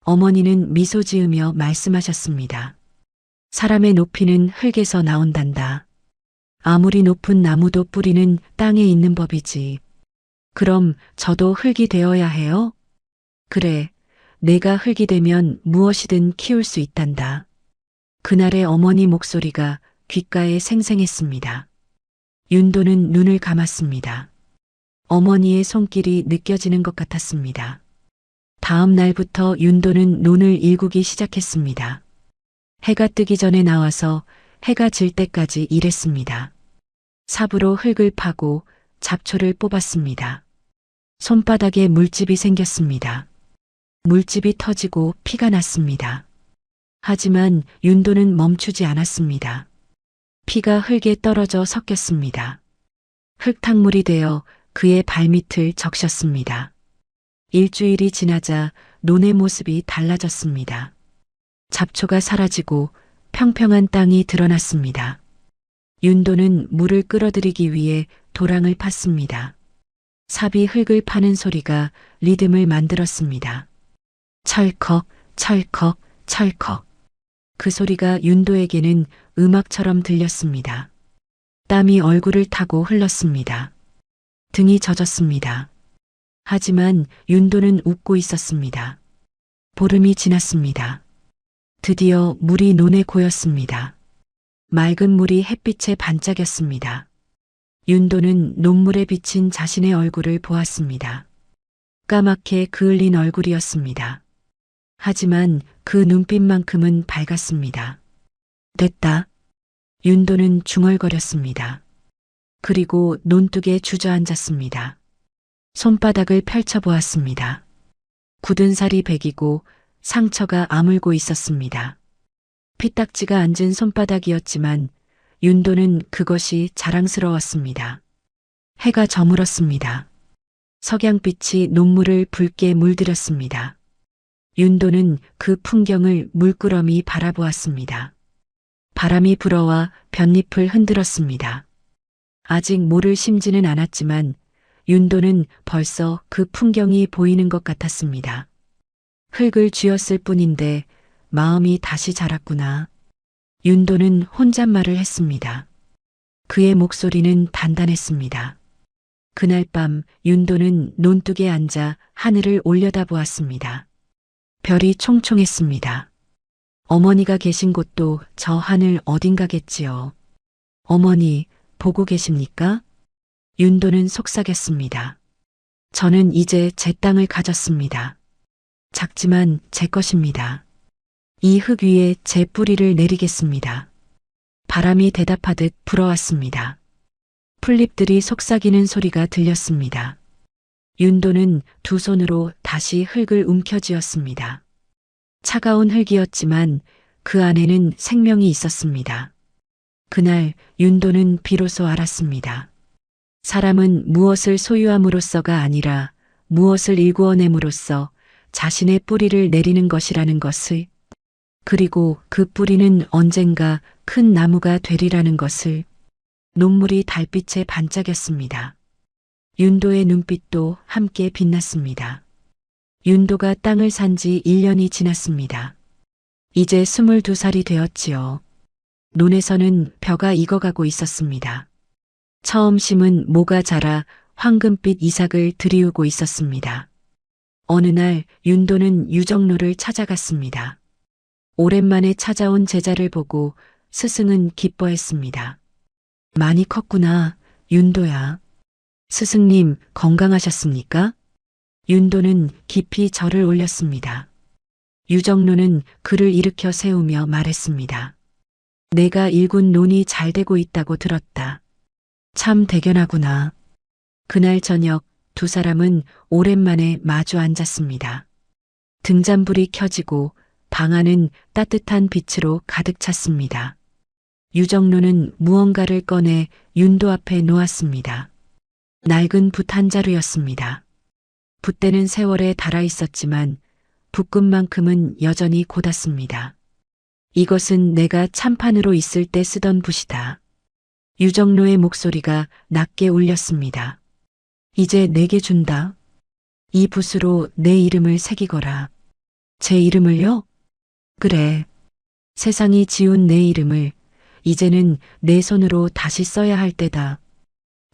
어머니는 미소 지으며 말씀하셨습니다. 사람의 높이는 흙에서 나온단다. 아무리 높은 나무도 뿌리는 땅에 있는 법이지. 그럼 저도 흙이 되어야 해요? 그래, 내가 흙이 되면 무엇이든 키울 수 있단다. 그날의 어머니 목소리가 귓가에 생생했습니다. 윤도는 눈을 감았습니다. 어머니의 손길이 느껴지는 것 같았습니다. 다음 날부터 윤도는 논을 일구기 시작했습니다. 해가 뜨기 전에 나와서 해가 질 때까지 일했습니다. 삽으로 흙을 파고 잡초를 뽑았습니다. 손바닥에 물집이 생겼습니다. 물집이 터지고 피가 났습니다. 하지만 윤도는 멈추지 않았습니다. 피가 흙에 떨어져 섞였습니다. 흙탕물이 되어 그의 발밑을 적셨습니다. 일주일이 지나자 논의 모습이 달라졌습니다. 잡초가 사라지고 평평한 땅이 드러났습니다. 윤도는 물을 끌어들이기 위해 도랑을 팠습니다. 삽이 흙을 파는 소리가 리듬을 만들었습니다. 철컥, 철컥, 철컥. 그 소리가 윤도에게는 음악처럼 들렸습니다. 땀이 얼굴을 타고 흘렀습니다. 등이 젖었습니다. 하지만 윤도는 웃고 있었습니다. 보름이 지났습니다. 드디어 물이 논에 고였습니다. 맑은 물이 햇빛에 반짝였습니다. 윤도는 논물에 비친 자신의 얼굴을 보았습니다. 까맣게 그을린 얼굴이었습니다. 하지만 그 눈빛만큼은 밝았습니다. 됐다. 윤도는 중얼거렸습니다. 그리고 논둑에 주저앉았습니다. 손바닥을 펼쳐보았습니다. 굳은 살이 배기고 상처가 아물고 있었습니다. 피딱지가 앉은 손바닥이었지만 윤도는 그것이 자랑스러웠습니다. 해가 저물었습니다. 석양빛이 논물을 붉게 물들였습니다. 윤도는 그 풍경을 물끄러미 바라보았습니다. 바람이 불어와 뼘잎을 흔들었습니다. 아직 모를 심지는 않았지만 윤도는 벌써 그 풍경이 보이는 것 같았습니다. 흙을 쥐었을 뿐인데 마음이 다시 자랐구나. 윤도는 혼잣말을 했습니다. 그의 목소리는 단단했습니다. 그날 밤 윤도는 논둑에 앉아 하늘을 올려다보았습니다. 별이 총총했습니다. 어머니가 계신 곳도 저 하늘 어딘가겠지요. 어머니, 보고 계십니까? 윤도는 속삭였습니다. 저는 이제 제 땅을 가졌습니다. 작지만 제 것입니다. 이 흙 위에 제 뿌리를 내리겠습니다. 바람이 대답하듯 불어왔습니다. 풀잎들이 속삭이는 소리가 들렸습니다. 윤도는 두 손으로 다시 흙을 움켜쥐었습니다. 차가운 흙이었지만 그 안에는 생명이 있었습니다. 그날 윤도는 비로소 알았습니다. 사람은 무엇을 소유함으로써가 아니라 무엇을 일구어냄으로써 자신의 뿌리를 내리는 것이라는 것을, 그리고 그 뿌리는 언젠가 큰 나무가 되리라는 것을. 논물이 달빛에 반짝였습니다. 윤도의 눈빛도 함께 빛났습니다. 윤도가 땅을 산 지 1년이 지났습니다. 이제 22살이 되었지요. 논에서는 벼가 익어가고 있었습니다. 처음 심은 모가 자라 황금빛 이삭을 들이우고 있었습니다. 어느 날 윤도는 유정로를 찾아갔습니다. 오랜만에 찾아온 제자를 보고 스승은 기뻐했습니다. 많이 컸구나, 윤도야. 스승님, 건강하셨습니까? 윤도는 깊이 절을 올렸습니다. 유정로는 그를 일으켜 세우며 말했습니다. 내가 일군 논이 잘 되고 있다고 들었다. 참 대견하구나. 그날 저녁 두 사람은 오랜만에 마주 앉았습니다. 등잔불이 켜지고 방 안은 따뜻한 빛으로 가득 찼습니다. 유정로는 무언가를 꺼내 윤도 앞에 놓았습니다. 낡은 붓 한 자루였습니다. 붓대는 세월에 닳아 있었지만 붓끝만큼은 여전히 고닫습니다. 이것은 내가 참판으로 있을 때 쓰던 붓이다. 유정로의 목소리가 낮게 울렸습니다. 이제 내게 준다. 이 붓으로 내 이름을 새기거라. 제 이름을요? 그래. 세상이 지운 내 이름을 이제는 내 손으로 다시 써야 할 때다.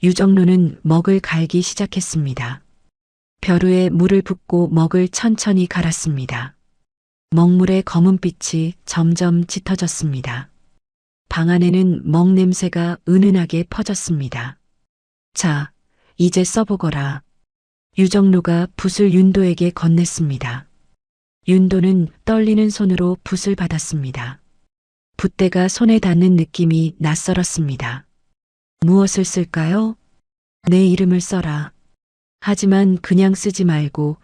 유정로는 먹을 갈기 시작했습니다. 벼루에 물을 붓고 먹을 천천히 갈았습니다. 먹물의 검은빛이 점점 짙어졌습니다. 방 안에는 먹 냄새가 은은하게 퍼졌습니다. 자, 이제 써보거라. 유정로가 붓을 윤도에게 건넸습니다. 윤도는 떨리는 손으로 붓을 받았습니다. 붓대가 손에 닿는 느낌이 낯설었습니다. 무엇을 쓸까요? 내 이름을 써라. 하지만 그냥 쓰지 말고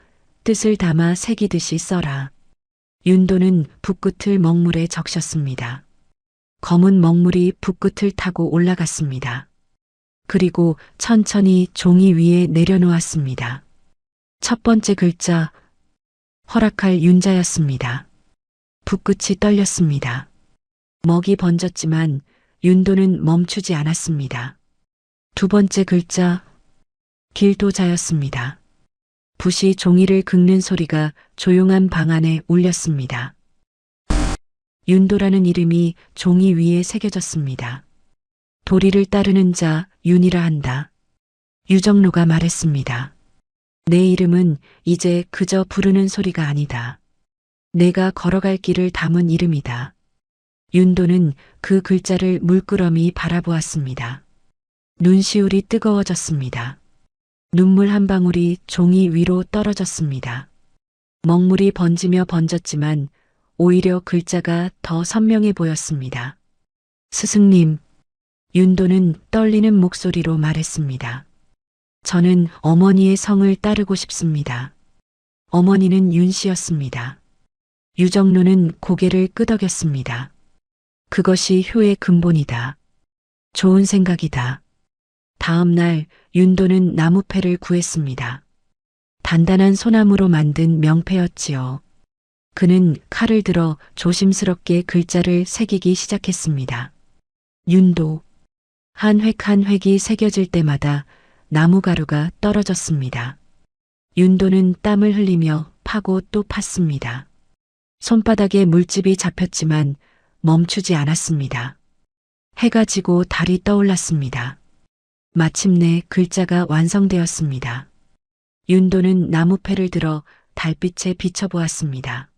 뜻을 담아 새기듯이 써라. 윤도는 붓끝을 먹물에 적셨습니다. 검은 먹물이 붓끝을 타고 올라갔습니다. 그리고 천천히 종이 위에 내려놓았습니다. 첫 번째 글자, 허락할 윤자였습니다. 붓끝이 떨렸습니다. 먹이 번졌지만 윤도는 멈추지 않았습니다. 두 번째 글자, 길도자였습니다. 붓이 종이를 긁는 소리가 조용한 방 안에 울렸습니다. 윤도라는 이름이 종이 위에 새겨졌습니다. 도리를 따르는 자 윤이라 한다. 유정로가 말했습니다. 내 이름은 이제 그저 부르는 소리가 아니다. 내가 걸어갈 길을 담은 이름이다. 윤도는 그 글자를 물끄러미 바라보았습니다. 눈시울이 뜨거워졌습니다. 눈물 한 방울이 종이 위로 떨어졌습니다. 먹물이 번지며 번졌지만 오히려 글자가 더 선명해 보였습니다. 스승님, 윤도는 떨리는 목소리로 말했습니다. 저는 어머니의 성을 따르고 싶습니다. 어머니는 윤씨였습니다. 유정로는 고개를 끄덕였습니다. 그것이 효의 근본이다. 좋은 생각이다. 다음 날 윤도는 나무패를 구했습니다. 단단한 소나무로 만든 명패였지요. 그는 칼을 들어 조심스럽게 글자를 새기기 시작했습니다. 윤도. 한 획 한 획이 새겨질 때마다 나무가루가 떨어졌습니다. 윤도는 땀을 흘리며 파고 또 팠습니다. 손바닥에 물집이 잡혔지만 멈추지 않았습니다. 해가 지고 달이 떠올랐습니다. 마침내 글자가 완성되었습니다. 윤도는 나무패를 들어 달빛에 비춰보았습니다.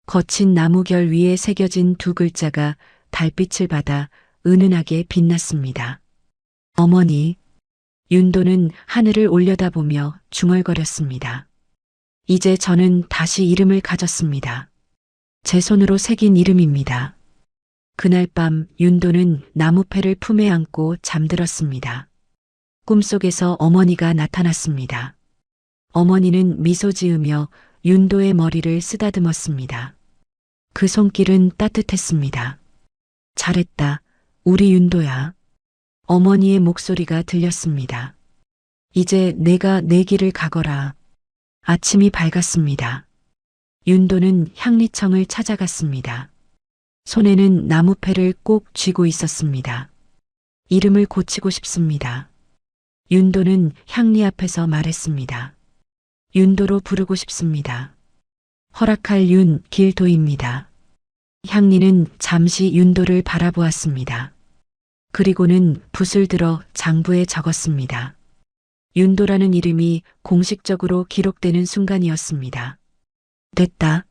거친 나무결 위에 새겨진 두 글자가 달빛을 받아 은은하게 빛났습니다. 어머니. 윤도는 하늘을 올려다보며 중얼거렸습니다. 이제 저는 다시 이름을 가졌습니다. 제 손으로 새긴 이름입니다. 그날 밤 윤도는 나무패를 품에 안고 잠들었습니다. 꿈속에서 어머니가 나타났습니다. 어머니는 미소 지으며 윤도의 머리를 쓰다듬었습니다. 그 손길은 따뜻했습니다. 잘했다, 우리 윤도야. 어머니의 목소리가 들렸습니다. 이제 내가 내 길을 가거라. 아침이 밝았습니다. 윤도는 향리청을 찾아갔습니다. 손에는 나무패를 꼭 쥐고 있었습니다. 이름을 고치고 싶습니다. 윤도는 향리 앞에서 말했습니다. 윤도로 부르고 싶습니다. 허락할 윤 길도입니다. 향리는 잠시 윤도를 바라보았습니다. 그리고는 붓을 들어 장부에 적었습니다. 윤도라는 이름이 공식적으로 기록되는 순간이었습니다. 됐다.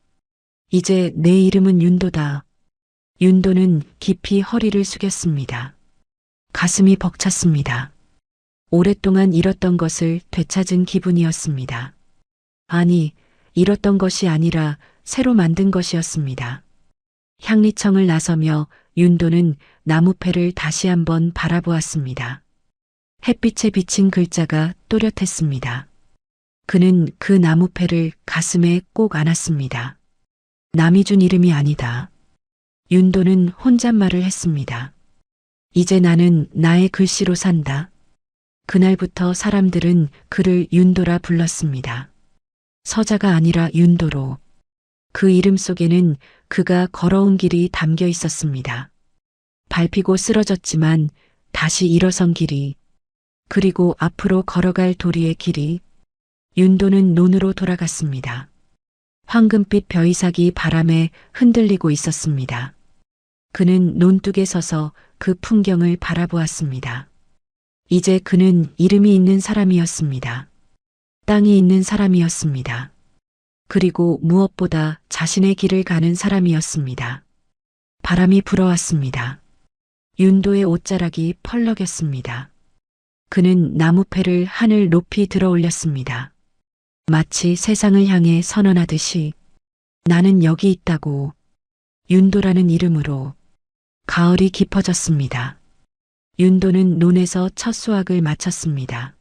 이제 내 이름은 윤도다. 윤도는 깊이 허리를 숙였습니다. 가슴이 벅찼습니다. 오랫동안 잃었던 것을 되찾은 기분이었습니다. 아니, 잃었던 것이 아니라 새로 만든 것이었습니다. 향리청을 나서며 윤도는 나무패를 다시 한번 바라보았습니다. 햇빛에 비친 글자가 또렷했습니다. 그는 그 나무패를 가슴에 꼭 안았습니다. 남이 준 이름이 아니다. 윤도는 혼잣말을 했습니다. 이제 나는 나의 글씨로 산다. 그날부터 사람들은 그를 윤도라 불렀습니다. 서자가 아니라 윤도로. 그 이름 속에는 그가 걸어온 길이 담겨 있었습니다. 밟히고 쓰러졌지만 다시 일어선 길이, 그리고 앞으로 걸어갈 도리의 길이. 윤도는 논으로 돌아갔습니다. 황금빛 벼이삭이 바람에 흔들리고 있었습니다. 그는 논둑에 서서 그 풍경을 바라보았습니다. 이제 그는 이름이 있는 사람이었습니다. 땅이 있는 사람이었습니다. 그리고 무엇보다 자신의 길을 가는 사람이었습니다. 바람이 불어왔습니다. 윤도의 옷자락이 펄럭였습니다. 그는 나무패를 하늘 높이 들어 올렸습니다. 마치 세상을 향해 선언하듯이 나는 여기 있다고. 윤도라는 이름으로 가을이 깊어졌습니다. 윤도는 논에서 첫 수확을 마쳤습니다.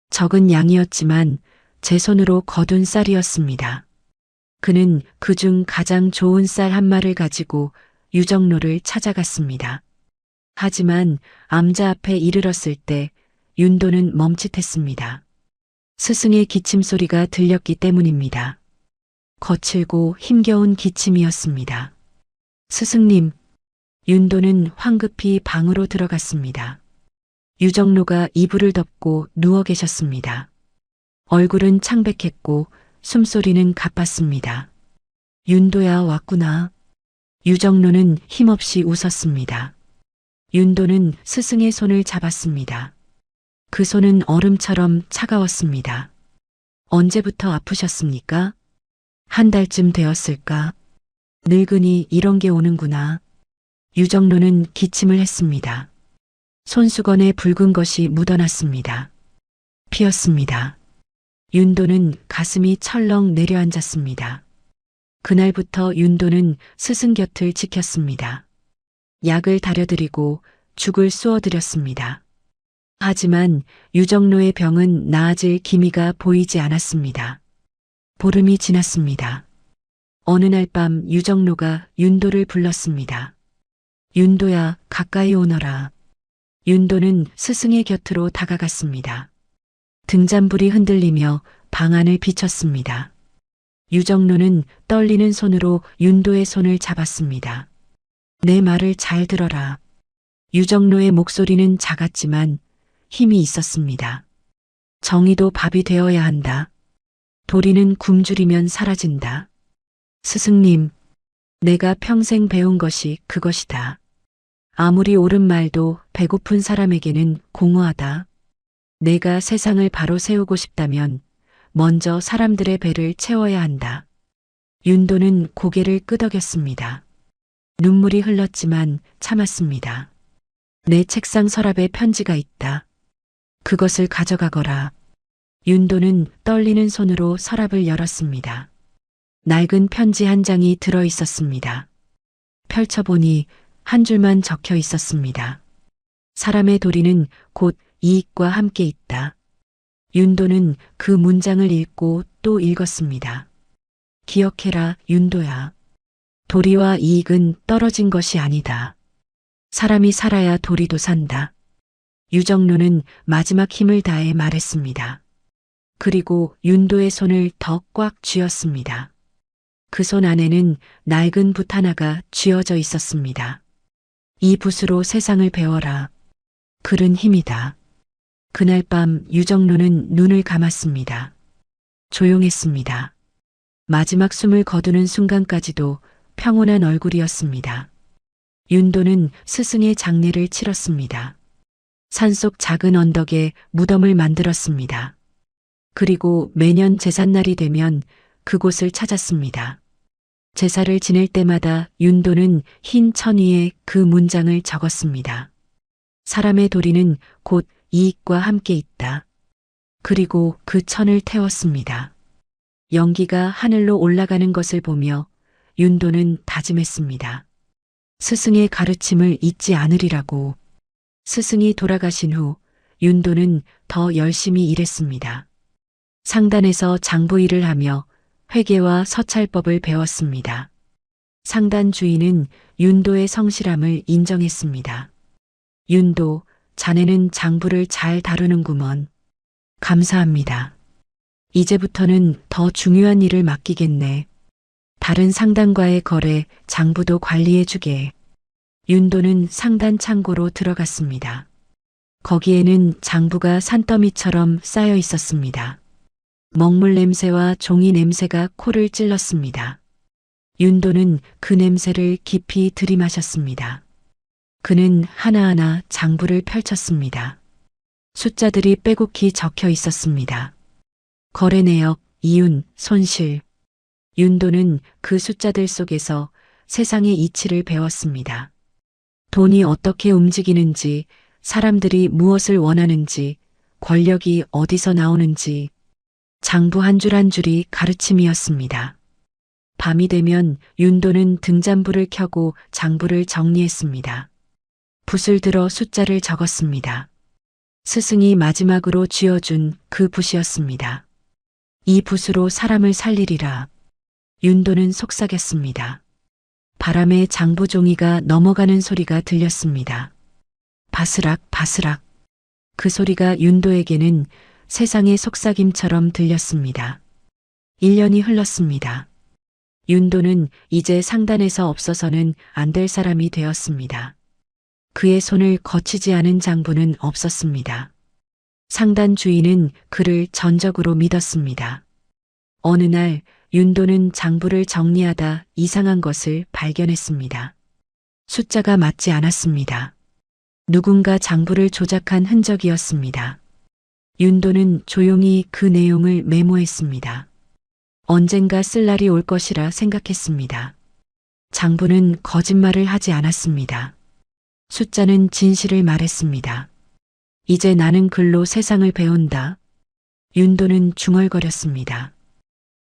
적은 양이었지만 제 손으로 거둔 쌀이었습니다. 그는 그중 가장 좋은 쌀 한 마를 가지고 유정로를 찾아갔습니다. 하지만 암자 앞에 이르렀을 때 윤도는 멈칫했습니다. 스승의 기침 소리가 들렸기 때문입니다. 거칠고 힘겨운 기침이었습니다. 스승님, 윤도는 황급히 방으로 들어갔습니다. 유정로가 이불을 덮고 누워 계셨습니다. 얼굴은 창백했고 숨소리는 가빴습니다. 윤도야 왔구나. 유정로는 힘없이 웃었습니다. 윤도는 스승의 손을 잡았습니다. 그 손은 얼음처럼 차가웠습니다. 언제부터 아프셨습니까? 한 달쯤 되었을까? 늙으니 이런 게 오는구나. 유정로는 기침을 했습니다. 손수건에 붉은 것이 묻어났습니다. 피었습니다. 윤도는 가슴이 철렁 내려앉았습니다. 그날부터 윤도는 스승 곁을 지켰습니다. 약을 다려드리고 죽을 쏘어드렸습니다. 하지만 유정로의 병은 나아질 기미가 보이지 않았습니다. 보름이 지났습니다. 어느 날 밤 유정로가 윤도를 불렀습니다. 윤도야, 가까이 오너라. 윤도는 스승의 곁으로 다가갔습니다. 등잔불이 흔들리며 방 안을 비췄습니다. 유정로는 떨리는 손으로 윤도의 손을 잡았습니다. 내 말을 잘 들어라. 유정로의 목소리는 작았지만 힘이 있었습니다. 정의도 밥이 되어야 한다. 도리는 굶주리면 사라진다. 스승님, 내가 평생 배운 것이 그것이다. 아무리 옳은 말도 배고픈 사람에게는 공허하다. 내가 세상을 바로 세우고 싶다면 먼저 사람들의 배를 채워야 한다. 윤도는 고개를 끄덕였습니다. 눈물이 흘렀지만 참았습니다. 내 책상 서랍에 편지가 있다. 그것을 가져가거라. 윤도는 떨리는 손으로 서랍을 열었습니다. 낡은 편지 한 장이 들어 있었습니다. 펼쳐보니 한 줄만 적혀 있었습니다. 사람의 도리는 곧 이익과 함께 있다. 윤도는 그 문장을 읽고 또 읽었습니다. 기억해라, 윤도야. 도리와 이익은 떨어진 것이 아니다. 사람이 살아야 도리도 산다. 유정로는 마지막 힘을 다해 말했습니다. 그리고 윤도의 손을 더 꽉 쥐었습니다. 그 손 안에는 낡은 붓 하나가 쥐어져 있었습니다. 이 붓으로 세상을 배워라. 글은 힘이다. 그날 밤 유정로는 눈을 감았습니다. 조용했습니다. 마지막 숨을 거두는 순간까지도 평온한 얼굴이었습니다. 윤도는 스승의 장례를 치렀습니다. 산속 작은 언덕에 무덤을 만들었습니다. 그리고 매년 제삿날이 되면 그곳을 찾았습니다. 제사를 지낼 때마다 윤도는 흰 천 위에 그 문장을 적었습니다. 사람의 도리는 곧 이익과 함께 있다. 그리고 그 천을 태웠습니다. 연기가 하늘로 올라가는 것을 보며 윤도는 다짐했습니다. 스승의 가르침을 잊지 않으리라고. 스승이 돌아가신 후 윤도는 더 열심히 일했습니다. 상단에서 장부 일을 하며 회계와 서찰법을 배웠습니다. 상단 주인은 윤도의 성실함을 인정했습니다. 윤도, 자네는 장부를 잘 다루는구먼. 감사합니다. 이제부터는 더 중요한 일을 맡기겠네. 다른 상단과의 거래, 장부도 관리해주게. 윤도는 상단 창고로 들어갔습니다. 거기에는 장부가 산더미처럼 쌓여 있었습니다. 먹물 냄새와 종이 냄새가 코를 찔렀습니다. 윤도는 그 냄새를 깊이 들이마셨습니다. 그는 하나하나 장부를 펼쳤습니다. 숫자들이 빼곡히 적혀 있었습니다. 거래 내역, 이윤, 손실. 윤도는 그 숫자들 속에서 세상의 이치를 배웠습니다. 돈이 어떻게 움직이는지, 사람들이 무엇을 원하는지, 권력이 어디서 나오는지, 장부 한 줄 한 줄이 가르침이었습니다. 밤이 되면 윤도는 등잔불을 켜고 장부를 정리했습니다. 붓을 들어 숫자를 적었습니다. 스승이 마지막으로 쥐어준 그 붓이었습니다. 이 붓으로 사람을 살리리라. 윤도는 속삭였습니다. 바람에 장부 종이가 넘어가는 소리가 들렸습니다. 바스락 바스락. 그 소리가 윤도에게는 세상의 속삭임처럼 들렸습니다. 1년이 흘렀습니다. 윤도는 이제 상단에서 없어서는 안 될 사람이 되었습니다. 그의 손을 거치지 않은 장부는 없었습니다. 상단 주인은 그를 전적으로 믿었습니다. 어느 날 윤도는 장부를 정리하다 이상한 것을 발견했습니다. 숫자가 맞지 않았습니다. 누군가 장부를 조작한 흔적이었습니다. 윤도는 조용히 그 내용을 메모했습니다. 언젠가 쓸 날이 올 것이라 생각했습니다. 장부는 거짓말을 하지 않았습니다. 숫자는 진실을 말했습니다. 이제 나는 글로 세상을 배운다. 윤도는 중얼거렸습니다.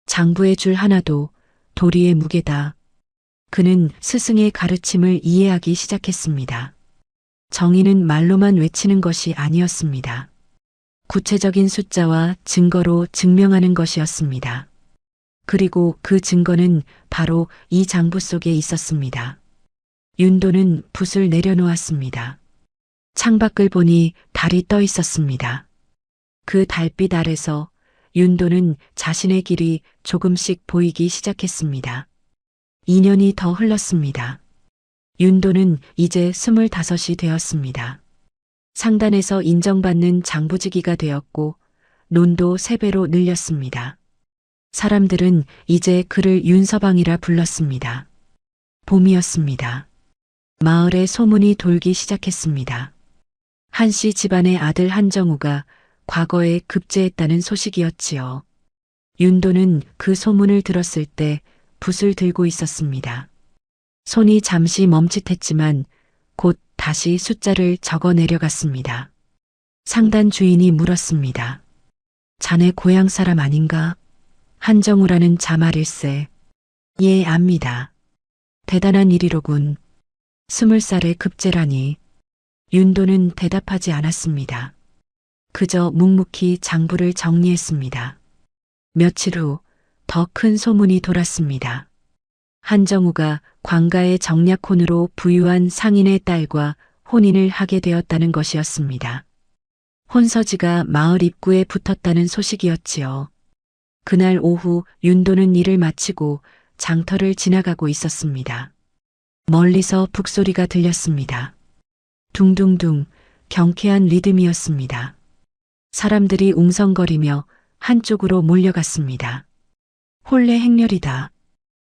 장부의 줄 하나도 도리의 무게다. 그는 스승의 가르침을 이해하기 시작했습니다. 정의는 말로만 외치는 것이 아니었습니다. 구체적인 숫자와 증거로 증명하는 것이었습니다. 그리고 그 증거는 바로 이 장부 속에 있었습니다. 윤도는 붓을 내려놓았습니다. 창밖을 보니 달이 떠 있었습니다. 그 달빛 아래서 윤도는 자신의 길이 조금씩 보이기 시작했습니다. 2년이 더 흘렀습니다. 윤도는 이제 25이 되었습니다. 상단에서 인정받는 장부지기가 되었고 논도 3배로 늘렸습니다. 사람들은 이제 그를 윤서방이라 불렀습니다. 봄이었습니다. 마을에 소문이 돌기 시작했습니다. 한씨 집안의 아들 한정우가 과거에 급제했다는 소식이었지요. 윤도는 그 소문을 들었을 때 붓을 들고 있었습니다. 손이 잠시 멈칫했지만 곧 다시 숫자를 적어 내려갔습니다. 상단 주인이 물었습니다. 자네 고향 사람 아닌가? 한정우라는 자말일세. 예, 압니다. 대단한 일이로군. 20살의 급제라니. 윤도는 대답하지 않았습니다. 그저 묵묵히 장부를 정리했습니다. 며칠 후 더 큰 소문이 돌았습니다. 한정우가 관가의 정략혼으로 부유한 상인의 딸과 혼인을 하게 되었다는 것이었습니다. 혼서지가 마을 입구에 붙었다는 소식이었지요. 그날 오후 윤도는 일을 마치고 장터를 지나가고 있었습니다. 멀리서 북소리가 들렸습니다. 둥둥둥 경쾌한 리듬이었습니다. 사람들이 웅성거리며 한쪽으로 몰려갔습니다. 혼례 행렬이다.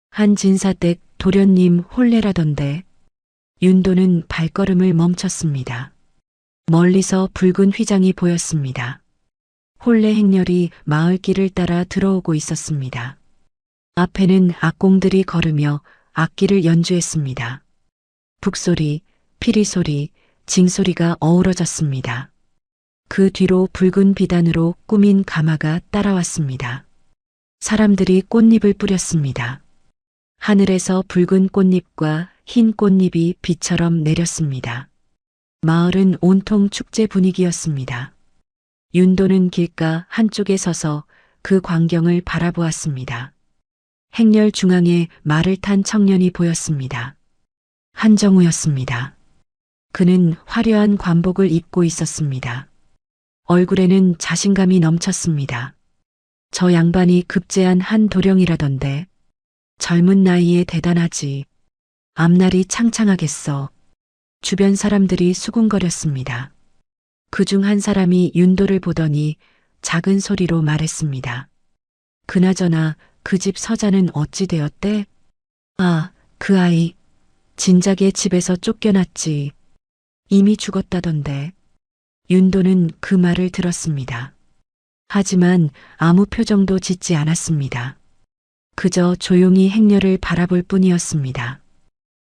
한 진사댁 도련님 혼례라던데. 윤도는 발걸음을 멈췄습니다. 멀리서 붉은 휘장이 보였습니다. 혼례 행렬이 마을길을 따라 들어오고 있었습니다. 앞에는 악공들이 걸으며 악기를 연주했습니다. 북소리, 피리소리, 징소리가 어우러졌습니다. 그 뒤로 붉은 비단으로 꾸민 가마가 따라왔습니다. 사람들이 꽃잎을 뿌렸습니다. 하늘에서 붉은 꽃잎과 흰 꽃잎이 비처럼 내렸습니다. 마을은 온통 축제 분위기였습니다. 윤도는 길가 한쪽에 서서 그 광경을 바라보았습니다. 행렬 중앙에 말을 탄 청년이 보였습니다. 한정우였습니다. 그는 화려한 관복을 입고 있었습니다. 얼굴에는 자신감이 넘쳤습니다. 저 양반이 급제한 한 도령이라던데. 젊은 나이에 대단하지. 앞날이 창창하겠어. 주변 사람들이 수군거렸습니다. 그중 한 사람이 윤도를 보더니 작은 소리로 말했습니다. 그나저나 그 집 서자는 어찌 되었대? 아, 그 아이. 진작에 집에서 쫓겨났지. 이미 죽었다던데. 윤도는 그 말을 들었습니다. 하지만 아무 표정도 짓지 않았습니다. 그저 조용히 행렬을 바라볼 뿐이었습니다.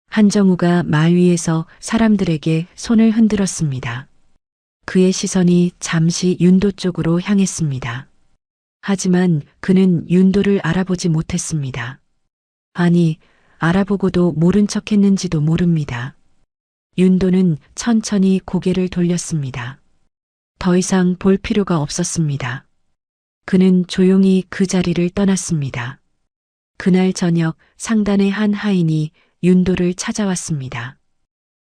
한정우가 말 위에서 사람들에게 손을 흔들었습니다. 그의 시선이 잠시 윤도 쪽으로 향했습니다. 하지만 그는 윤도를 알아보지 못했습니다. 아니, 알아보고도 모른 척 했는지도 모릅니다. 윤도는 천천히 고개를 돌렸습니다. 더 이상 볼 필요가 없었습니다. 그는 조용히 그 자리를 떠났습니다. 그날 저녁 상단의 한 하인이 윤도를 찾아왔습니다.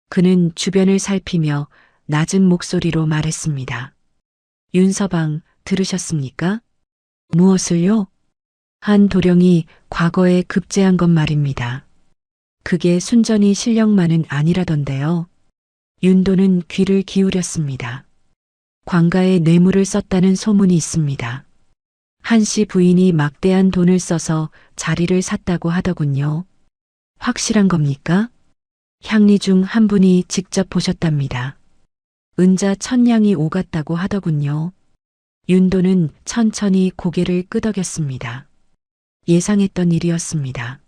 그는 주변을 살피며 낮은 목소리로 말했습니다. 윤서방, 들으셨습니까? 무엇을요? 한 도령이 과거에 급제한 것 말입니다. 그게 순전히 실력만은 아니라던데요. 윤도는 귀를 기울였습니다. 관가에 뇌물을 썼다는 소문이 있습니다. 한씨 부인이 막대한 돈을 써서 자리를 샀다고 하더군요. 확실한 겁니까? 향리 중 한 분이 직접 보셨답니다. 은자 천냥이 오갔다고 하더군요. 윤도는 천천히 고개를 끄덕였습니다. 예상했던 일이었습니다.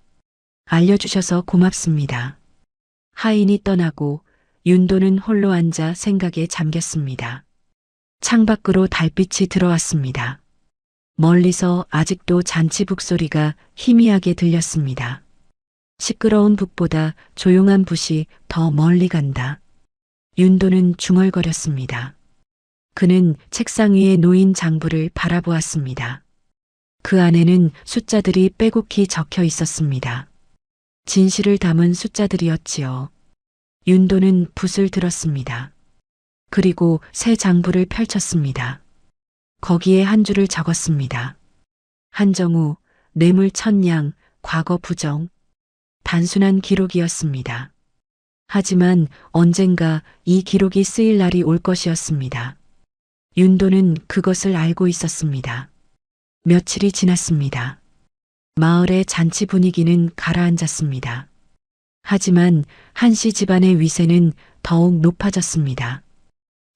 알려주셔서 고맙습니다. 하인이 떠나고 윤도는 홀로 앉아 생각에 잠겼습니다. 창밖으로 달빛이 들어왔습니다. 멀리서 아직도 잔치 북소리가 희미하게 들렸습니다. 시끄러운 북보다 조용한 붓이 더 멀리 간다. 윤도는 중얼거렸습니다. 그는 책상 위에 놓인 장부를 바라보았습니다. 그 안에는 숫자들이 빼곡히 적혀 있었습니다. 진실을 담은 숫자들이었지요. 윤도는 붓을 들었습니다. 그리고 새 장부를 펼쳤습니다. 거기에 한 줄을 적었습니다. 한정우, 뇌물 천냥, 과거 부정. 단순한 기록이었습니다. 하지만 언젠가 이 기록이 쓰일 날이 올 것이었습니다. 윤도는 그것을 알고 있었습니다. 며칠이 지났습니다. 마을의 잔치 분위기는 가라앉았습니다. 하지만 한씨 집안의 위세는 더욱 높아졌습니다.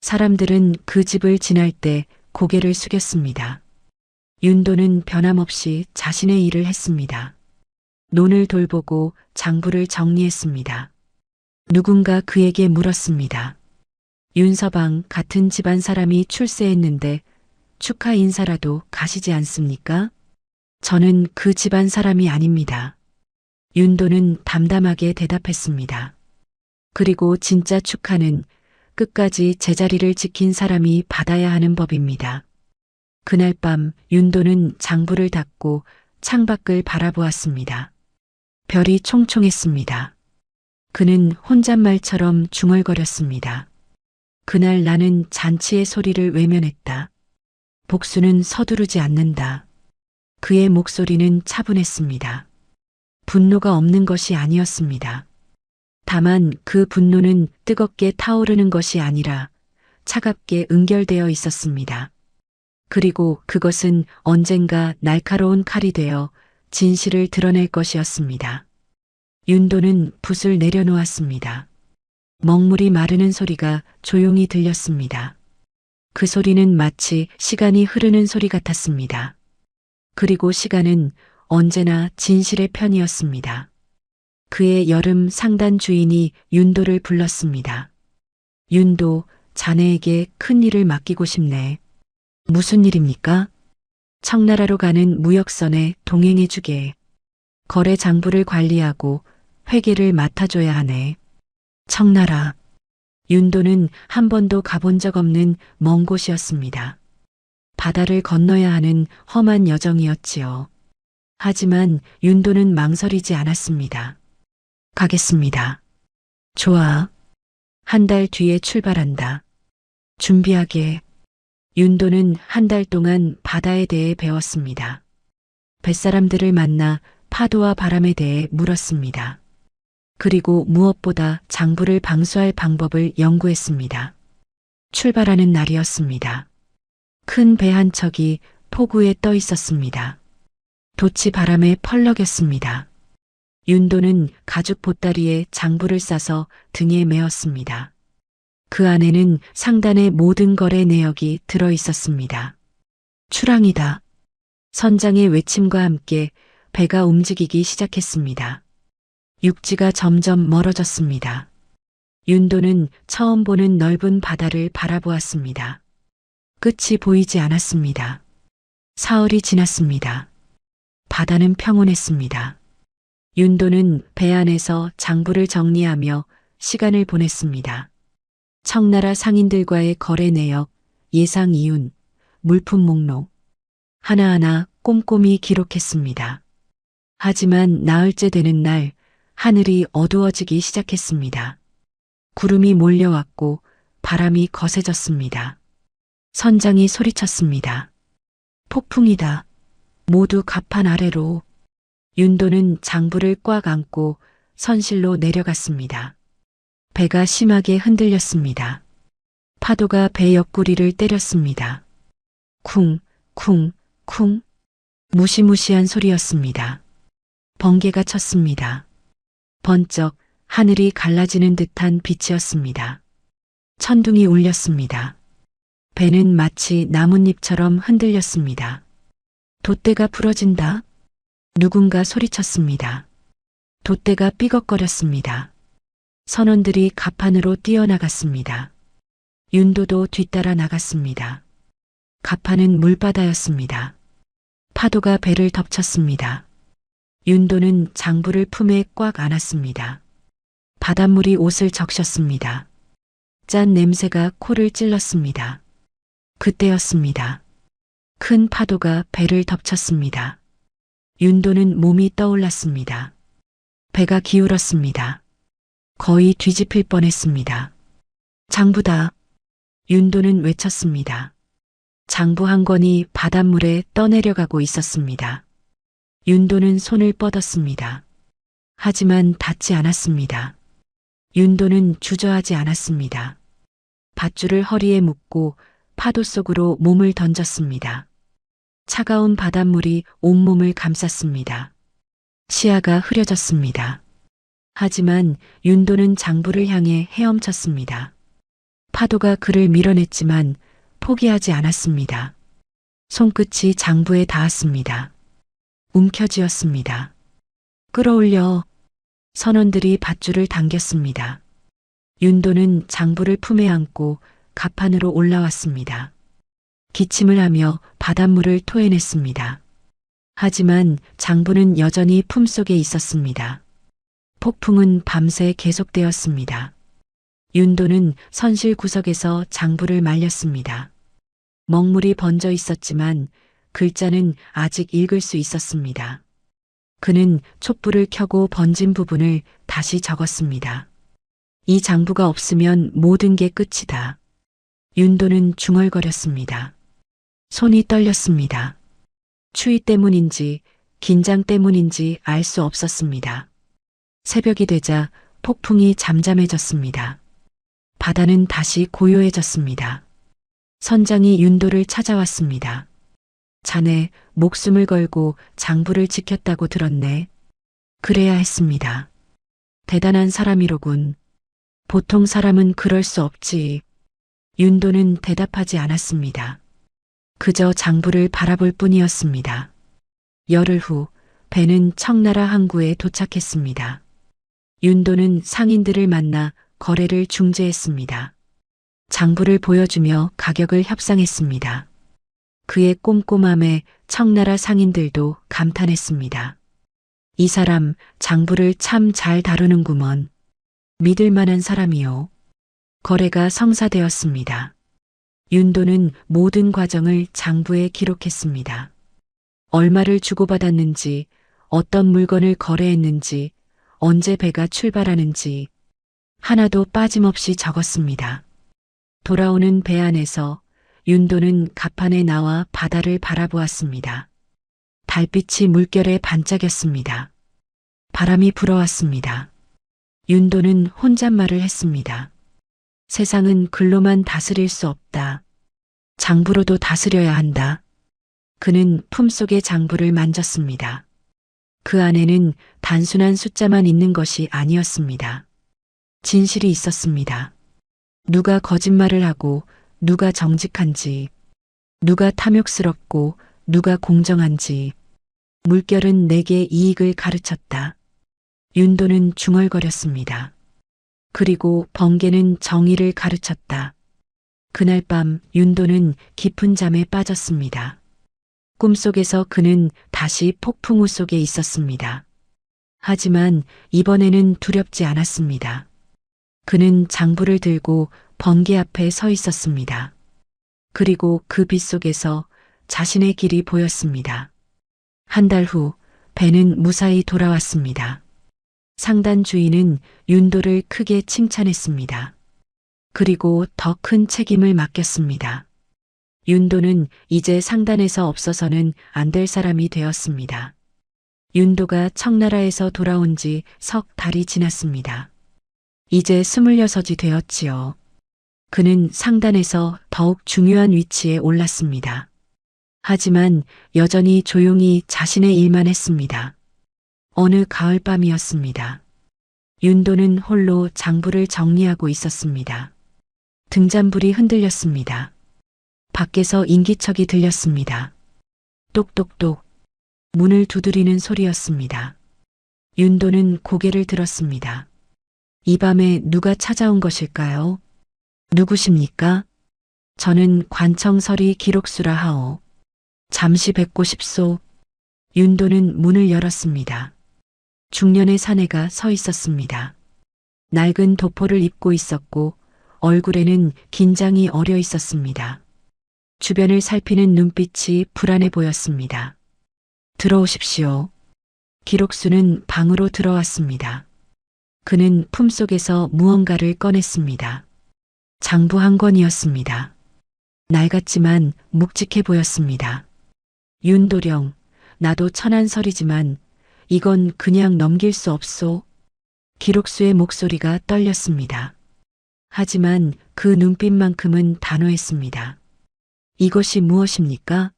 사람들은 그 집을 지날 때 고개를 숙였습니다. 윤도는 변함없이 자신의 일을 했습니다. 논을 돌보고 장부를 정리했습니다. 누군가 그에게 물었습니다. 윤서방 같은 집안 사람이 출세했는데 축하 인사라도 가시지 않습니까? 저는 그 집안 사람이 아닙니다. 윤도는 담담하게 대답했습니다. 그리고 진짜 축하는 끝까지 제자리를 지킨 사람이 받아야 하는 법입니다. 그날 밤 윤도는 장부를 닫고 창밖을 바라보았습니다. 별이 총총했습니다. 그는 혼잣말처럼 중얼거렸습니다. 그날 나는 잔치의 소리를 외면했다. 복수는 서두르지 않는다. 그의 목소리는 차분했습니다. 분노가 없는 것이 아니었습니다. 다만 그 분노는 뜨겁게 타오르는 것이 아니라 차갑게 응결되어 있었습니다. 그리고 그것은 언젠가 날카로운 칼이 되어 진실을 드러낼 것이었습니다. 윤도는 붓을 내려놓았습니다. 먹물이 마르는 소리가 조용히 들렸습니다. 그 소리는 마치 시간이 흐르는 소리 같았습니다. 그리고 시간은 언제나 진실의 편이었습니다. 그의 여름 상단 주인이 윤도를 불렀습니다. 윤도, 자네에게 큰 일을 맡기고 싶네. 무슨 일입니까? 청나라로 가는 무역선에 동행해주게. 거래 장부를 관리하고 회계를 맡아줘야 하네. 청나라. 윤도는 한 번도 가본 적 없는 먼 곳이었습니다. 바다를 건너야 하는 험한 여정이었지요. 하지만 윤도는 망설이지 않았습니다. 가겠습니다. 좋아. 한 달 뒤에 출발한다. 준비하게. 윤도는 한 달 동안 바다에 대해 배웠습니다. 뱃사람들을 만나 파도와 바람에 대해 물었습니다. 그리고 무엇보다 장부를 방수할 방법을 연구했습니다. 출발하는 날이었습니다. 큰 배 한 척이 포구에 떠 있었습니다. 돛이 바람에 펄럭였습니다. 윤도는 가죽 보따리에 장부를 싸서 등에 메었습니다. 그 안에는 상단의 모든 거래 내역이 들어 있었습니다. 출항이다. 선장의 외침과 함께 배가 움직이기 시작했습니다. 육지가 점점 멀어졌습니다. 윤도는 처음 보는 넓은 바다를 바라보았습니다. 끝이 보이지 않았습니다. 사흘이 지났습니다. 바다는 평온했습니다. 윤도는 배 안에서 장부를 정리하며 시간을 보냈습니다. 청나라 상인들과의 거래 내역, 예상 이윤, 물품 목록, 하나하나 꼼꼼히 기록했습니다. 하지만 나흘째 되는 날 하늘이 어두워지기 시작했습니다. 구름이 몰려왔고 바람이 거세졌습니다. 선장이 소리쳤습니다. 폭풍이다. 모두 갑판 아래로. 윤도는 장부를 꽉 안고 선실로 내려갔습니다. 배가 심하게 흔들렸습니다. 파도가 배 옆구리를 때렸습니다. 쿵, 쿵, 쿵. 무시무시한 소리였습니다. 번개가 쳤습니다. 번쩍 하늘이 갈라지는 듯한 빛이었습니다. 천둥이 울렸습니다. 배는 마치 나뭇잎처럼 흔들렸습니다. 돛대가 부러진다. 누군가 소리쳤습니다. 돛대가 삐걱거렸습니다. 선원들이 갑판으로 뛰어나갔습니다. 윤도도 뒤따라 나갔습니다. 갑판은 물바다였습니다. 파도가 배를 덮쳤습니다. 윤도는 장부를 품에 꽉 안았습니다. 바닷물이 옷을 적셨습니다. 짠 냄새가 코를 찔렀습니다. 그때였습니다. 큰 파도가 배를 덮쳤습니다. 윤도는 몸이 떠올랐습니다. 배가 기울었습니다. 거의 뒤집힐 뻔했습니다. 장부다. 윤도는 외쳤습니다. 장부 한 권이 바닷물에 떠내려가고 있었습니다. 윤도는 손을 뻗었습니다. 하지만 닿지 않았습니다. 윤도는 주저하지 않았습니다. 밧줄을 허리에 묶고 파도 속으로 몸을 던졌습니다. 차가운 바닷물이 온몸을 감쌌습니다. 시야가 흐려졌습니다. 하지만 윤도는 장부를 향해 헤엄쳤습니다. 파도가 그를 밀어냈지만 포기하지 않았습니다. 손끝이 장부에 닿았습니다. 움켜쥐었습니다. 끌어올려. 선원들이 밧줄을 당겼습니다. 윤도는 장부를 품에 안고 갑판으로 올라왔습니다. 기침을 하며 바닷물을 토해냈습니다. 하지만 장부는 여전히 품속에 있었습니다. 폭풍은 밤새 계속되었습니다. 윤도는 선실 구석에서 장부를 말렸습니다. 먹물이 번져 있었지만 글자는 아직 읽을 수 있었습니다. 그는 촛불을 켜고 번진 부분을 다시 적었습니다. 이 장부가 없으면 모든 게 끝이다. 윤도는 중얼거렸습니다. 손이 떨렸습니다. 추위 때문인지 긴장 때문인지 알 수 없었습니다. 새벽이 되자 폭풍이 잠잠해졌습니다. 바다는 다시 고요해졌습니다. 선장이 윤도를 찾아왔습니다. 자네 목숨을 걸고 장부를 지켰다고 들었네. 그래야 했습니다. 대단한 사람이로군. 보통 사람은 그럴 수 없지. 윤도는 대답하지 않았습니다. 그저 장부를 바라볼 뿐이었습니다. 열흘 후 배는 청나라 항구에 도착했습니다. 윤도는 상인들을 만나 거래를 중재했습니다. 장부를 보여주며 가격을 협상했습니다. 그의 꼼꼼함에 청나라 상인들도 감탄했습니다. 이 사람 장부를 참 잘 다루는구먼. 믿을 만한 사람이요. 거래가 성사되었습니다. 윤도는 모든 과정을 장부에 기록했습니다. 얼마를 주고받았는지, 어떤 물건을 거래했는지, 언제 배가 출발하는지 하나도 빠짐없이 적었습니다. 돌아오는 배 안에서 윤도는 갑판에 나와 바다를 바라보았습니다. 달빛이 물결에 반짝였습니다. 바람이 불어왔습니다. 윤도는 혼잣말을 했습니다. 세상은 글로만 다스릴 수 없다. 장부로도 다스려야 한다. 그는 품속의 장부를 만졌습니다. 그 안에는 단순한 숫자만 있는 것이 아니었습니다. 진실이 있었습니다. 누가 거짓말을 하고 누가 정직한지, 누가 탐욕스럽고 누가 공정한지. 물결은 내게 이익을 가르쳤다. 윤도는 중얼거렸습니다. 그리고 번개는 정의를 가르쳤다. 그날 밤 윤도는 깊은 잠에 빠졌습니다. 꿈속에서 그는 다시 폭풍우 속에 있었습니다. 하지만 이번에는 두렵지 않았습니다. 그는 장부를 들고 번개 앞에 서 있었습니다. 그리고 그 빛 속에서 자신의 길이 보였습니다. 한 달 후 배는 무사히 돌아왔습니다. 상단 주인은 윤도를 크게 칭찬했습니다. 그리고 더 큰 책임을 맡겼습니다. 윤도는 이제 상단에서 없어서는 안 될 사람이 되었습니다. 윤도가 청나라에서 돌아온 지 석 달이 지났습니다. 이제 26이 되었지요. 그는 상단에서 더욱 중요한 위치에 올랐습니다. 하지만 여전히 조용히 자신의 일만 했습니다. 어느 가을밤이었습니다. 윤도는 홀로 장부를 정리하고 있었습니다. 등잔불이 흔들렸습니다. 밖에서 인기척이 들렸습니다. 똑똑똑 문을 두드리는 소리였습니다. 윤도는 고개를 들었습니다. 이 밤에 누가 찾아온 것일까요? 누구십니까? 저는 관청서리 기록수라 하오. 잠시 뵙고 싶소. 윤도는 문을 열었습니다. 중년의 사내가 서 있었습니다. 낡은 도포를 입고 있었고 얼굴에는 긴장이 어려 있었습니다. 주변을 살피는 눈빛이 불안해 보였습니다. 들어오십시오. 기록수는 방으로 들어왔습니다. 그는 품속에서 무언가를 꺼냈습니다. 장부 한 권이었습니다. 낡았지만 묵직해 보였습니다. 윤도령, 나도 천한설이지만 이건 그냥 넘길 수 없소. 기록수의 목소리가 떨렸습니다. 하지만 그 눈빛만큼은 단호했습니다. 이것이 무엇입니까?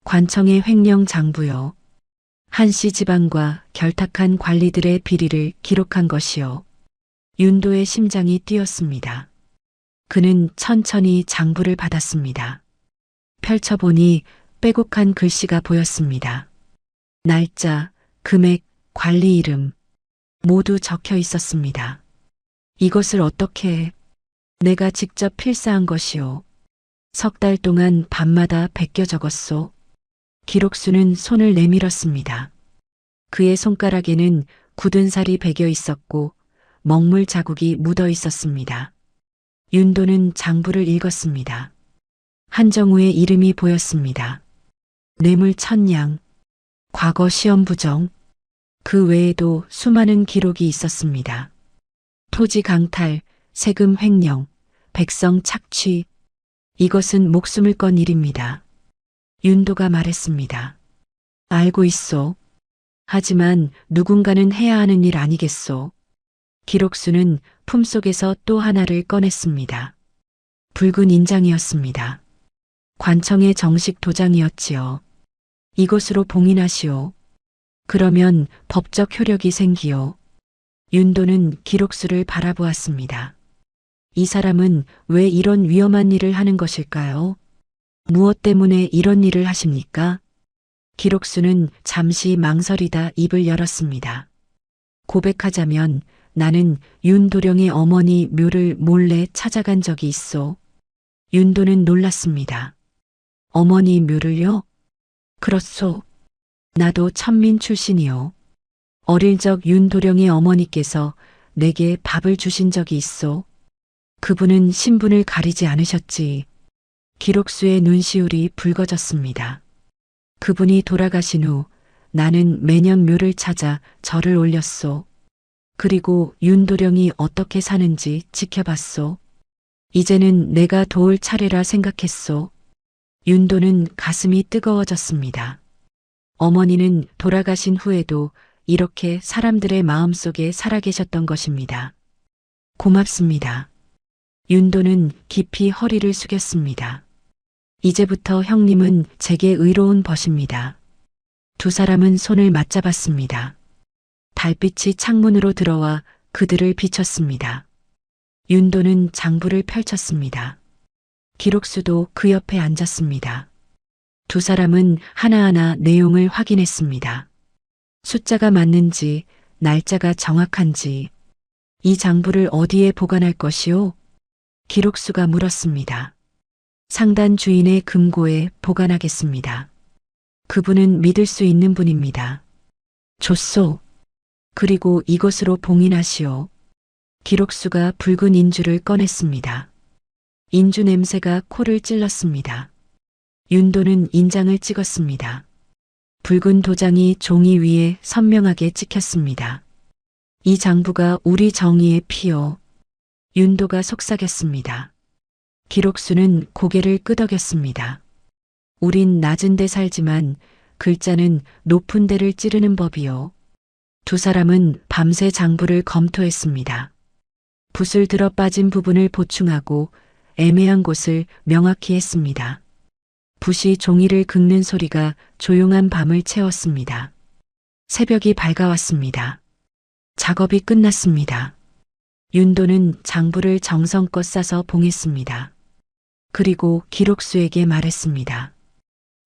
관청의 횡령 장부요. 한씨 집안과 결탁한 관리들의 비리를 기록한 것이요. 윤도의 심장이 뛰었습니다. 그는 천천히 장부를 받았습니다. 펼쳐보니 빼곡한 글씨가 보였습니다. 날짜, 금액, 관리 이름 모두 적혀 있었습니다. 이것을 어떻게 해? 내가 직접 필사한 것이요. 석 달 동안 밤마다 베껴 적었소. 기록수는 손을 내밀었습니다. 그의 손가락에는 굳은 살이 베겨 있었고 먹물 자국이 묻어 있었습니다. 윤도는 장부를 읽었습니다. 한정우의 이름이 보였습니다. 뇌물 1000냥, 과거 시험 부정, 그 외에도 수많은 기록이 있었습니다. 토지 강탈, 세금 횡령, 백성 착취, 이것은 목숨을 건 일입니다. 윤도가 말했습니다. 알고 있소. 하지만 누군가는 해야 하는 일 아니겠소. 기록수는 품속에서 또 하나를 꺼냈습니다. 붉은 인장이었습니다. 관청의 정식 도장이었지요. 이것으로 봉인하시오. 그러면 법적 효력이 생기오. 윤도는 기록수를 바라보았습니다. 이 사람은 왜 이런 위험한 일을 하는 것일까요? 무엇 때문에 이런 일을 하십니까? 기록수는 잠시 망설이다 입을 열었습니다. 고백하자면 나는 윤도령의 어머니 묘를 몰래 찾아간 적이 있소. 윤도는 놀랐습니다. 어머니 묘를요? 그렇소. 나도 천민 출신이요. 어릴 적 윤도령의 어머니께서 내게 밥을 주신 적이 있소. 그분은 신분을 가리지 않으셨지. 기록수의 눈시울이 붉어졌습니다. 그분이 돌아가신 후 나는 매년 묘를 찾아 절을 올렸소. 그리고 윤도령이 어떻게 사는지 지켜봤소. 이제는 내가 도울 차례라 생각했소. 윤도는 가슴이 뜨거워졌습니다. 어머니는 돌아가신 후에도 이렇게 사람들의 마음속에 살아계셨던 것입니다. 고맙습니다. 윤도는 깊이 허리를 숙였습니다. 이제부터 형님은 제게 의로운 벗입니다. 두 사람은 손을 맞잡았습니다. 달빛이 창문으로 들어와 그들을 비췄습니다. 윤도는 장부를 펼쳤습니다. 기록수도 그 옆에 앉았습니다. 두 사람은 하나하나 내용을 확인했습니다. 숫자가 맞는지, 날짜가 정확한지, 이 장부를 어디에 보관할 것이오? 기록수가 물었습니다. 상단 주인의 금고에 보관하겠습니다. 그분은 믿을 수 있는 분입니다. 좋소. 그리고 이것으로 봉인하시오. 기록수가 붉은 인주를 꺼냈습니다. 인주 냄새가 코를 찔렀습니다. 윤도는 인장을 찍었습니다. 붉은 도장이 종이 위에 선명하게 찍혔습니다. 이 장부가 우리 정의의 피요. 윤도가 속삭였습니다. 기록수는 고개를 끄덕였습니다. 우린 낮은 데 살지만 글자는 높은 데를 찌르는 법이요. 두 사람은 밤새 장부를 검토했습니다. 붓을 들어 빠진 부분을 보충하고 애매한 곳을 명확히 했습니다. 붓이 종이를 긁는 소리가 조용한 밤을 채웠습니다. 새벽이 밝아왔습니다. 작업이 끝났습니다. 윤도는 장부를 정성껏 싸서 봉했습니다. 그리고 기록수에게 말했습니다.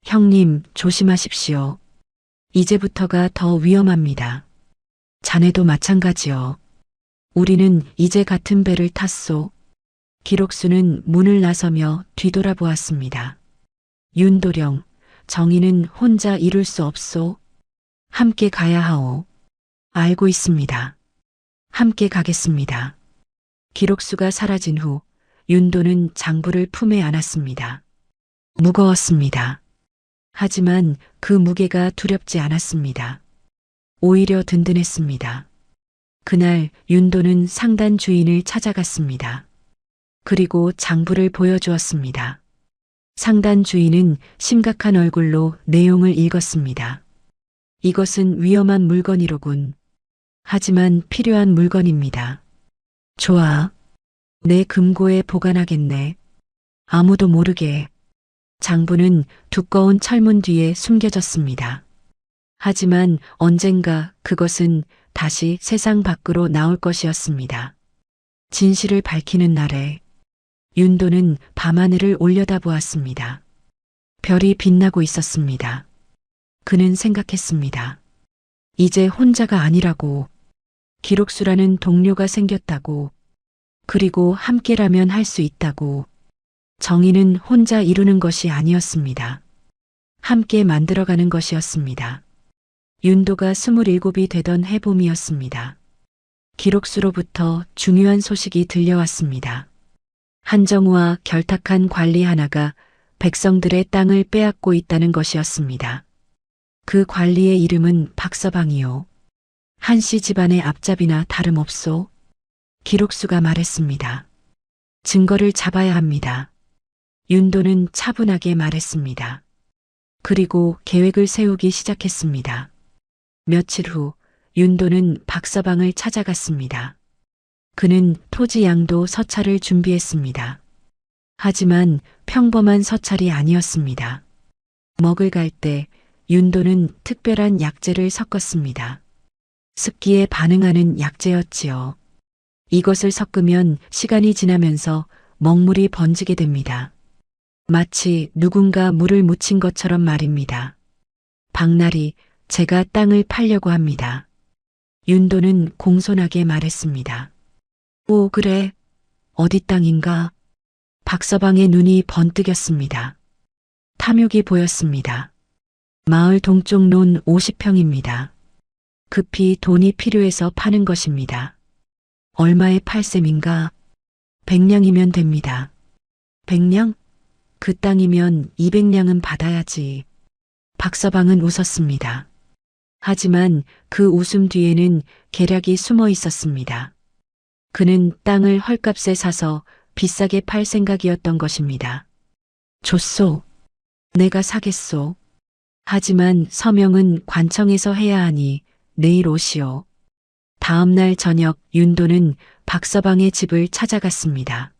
형님, 조심하십시오. 이제부터가 더 위험합니다. 자네도 마찬가지요. 우리는 이제 같은 배를 탔소. 기록수는 문을 나서며 뒤돌아보았습니다. 윤도령, 정의는 혼자 이룰 수 없소. 함께 가야 하오. 알고 있습니다. 함께 가겠습니다. 기록수가 사라진 후 윤도는 장부를 품에 안았습니다. 무거웠습니다. 하지만 그 무게가 두렵지 않았습니다. 오히려 든든했습니다. 그날 윤도는 상단 주인을 찾아갔습니다. 그리고 장부를 보여주었습니다. 상단 주인은 심각한 얼굴로 내용을 읽었습니다. 이것은 위험한 물건이로군. 하지만 필요한 물건입니다. 좋아. 내 금고에 보관하겠네. 아무도 모르게. 장부는 두꺼운 철문 뒤에 숨겨졌습니다. 하지만 언젠가 그것은 다시 세상 밖으로 나올 것이었습니다. 진실을 밝히는 날에 윤도는 밤하늘을 올려다보았습니다. 별이 빛나고 있었습니다. 그는 생각했습니다. 이제 혼자가 아니라고. 기록수라는 동료가 생겼다고. 그리고 함께라면 할 수 있다고. 정의는 혼자 이루는 것이 아니었습니다. 함께 만들어가는 것이었습니다. 윤도가 27이 되던 해봄이었습니다. 기록수로부터 중요한 소식이 들려왔습니다. 한정우와 결탁한 관리 하나가 백성들의 땅을 빼앗고 있다는 것이었습니다. 그 관리의 이름은 박서방이요. 한씨 집안의 앞잡이나 다름없소. 기록수가 말했습니다. 증거를 잡아야 합니다. 윤도는 차분하게 말했습니다. 그리고 계획을 세우기 시작했습니다. 며칠 후 윤도는 박서방을 찾아갔습니다. 그는 토지 양도 서찰을 준비했습니다. 하지만 평범한 서찰이 아니었습니다. 먹을 갈 때 윤도는 특별한 약재를 섞었습니다. 습기에 반응하는 약재였지요. 이것을 섞으면 시간이 지나면서 먹물이 번지게 됩니다. 마치 누군가 물을 묻힌 것처럼 말입니다. 박날이 제가 땅을 팔려고 합니다. 윤도는 공손하게 말했습니다. 오, 그래. 어디 땅인가? 박서방의 눈이 번뜩였습니다. 탐욕이 보였습니다. 마을 동쪽 논 50평입니다. 급히 돈이 필요해서 파는 것입니다. 얼마에 팔 셈인가? 100냥이면 됩니다. 100냥? 그 땅이면 200냥은 받아야지. 박서방은 웃었습니다. 하지만 그 웃음 뒤에는 계략이 숨어 있었습니다. 그는 땅을 헐값에 사서 비싸게 팔 생각이었던 것입니다. 좋소. 내가 사겠소. 하지만 서명은 관청에서 해야 하니 내일 오시오. 다음 날 저녁 윤도는 박서방의 집을 찾아갔습니다.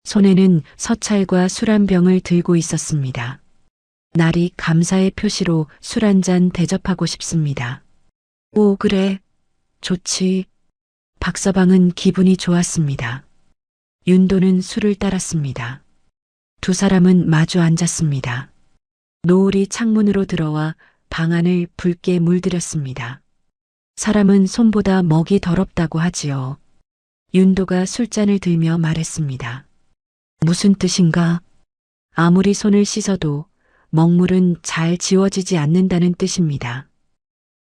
손에는 서찰과 술 한 병을 들고 있었습니다. 날이 감사의 표시로 술 한 잔 대접하고 싶습니다. 오, 그래. 좋지. 박서방은 기분이 좋았습니다. 윤도는 술을 따랐습니다. 두 사람은 마주 앉았습니다. 노을이 창문으로 들어와 방 안을 붉게 물들였습니다. 사람은 손보다 먹이 더럽다고 하지요. 윤도가 술잔을 들며 말했습니다. 무슨 뜻인가? 아무리 손을 씻어도 먹물은 잘 지워지지 않는다는 뜻입니다.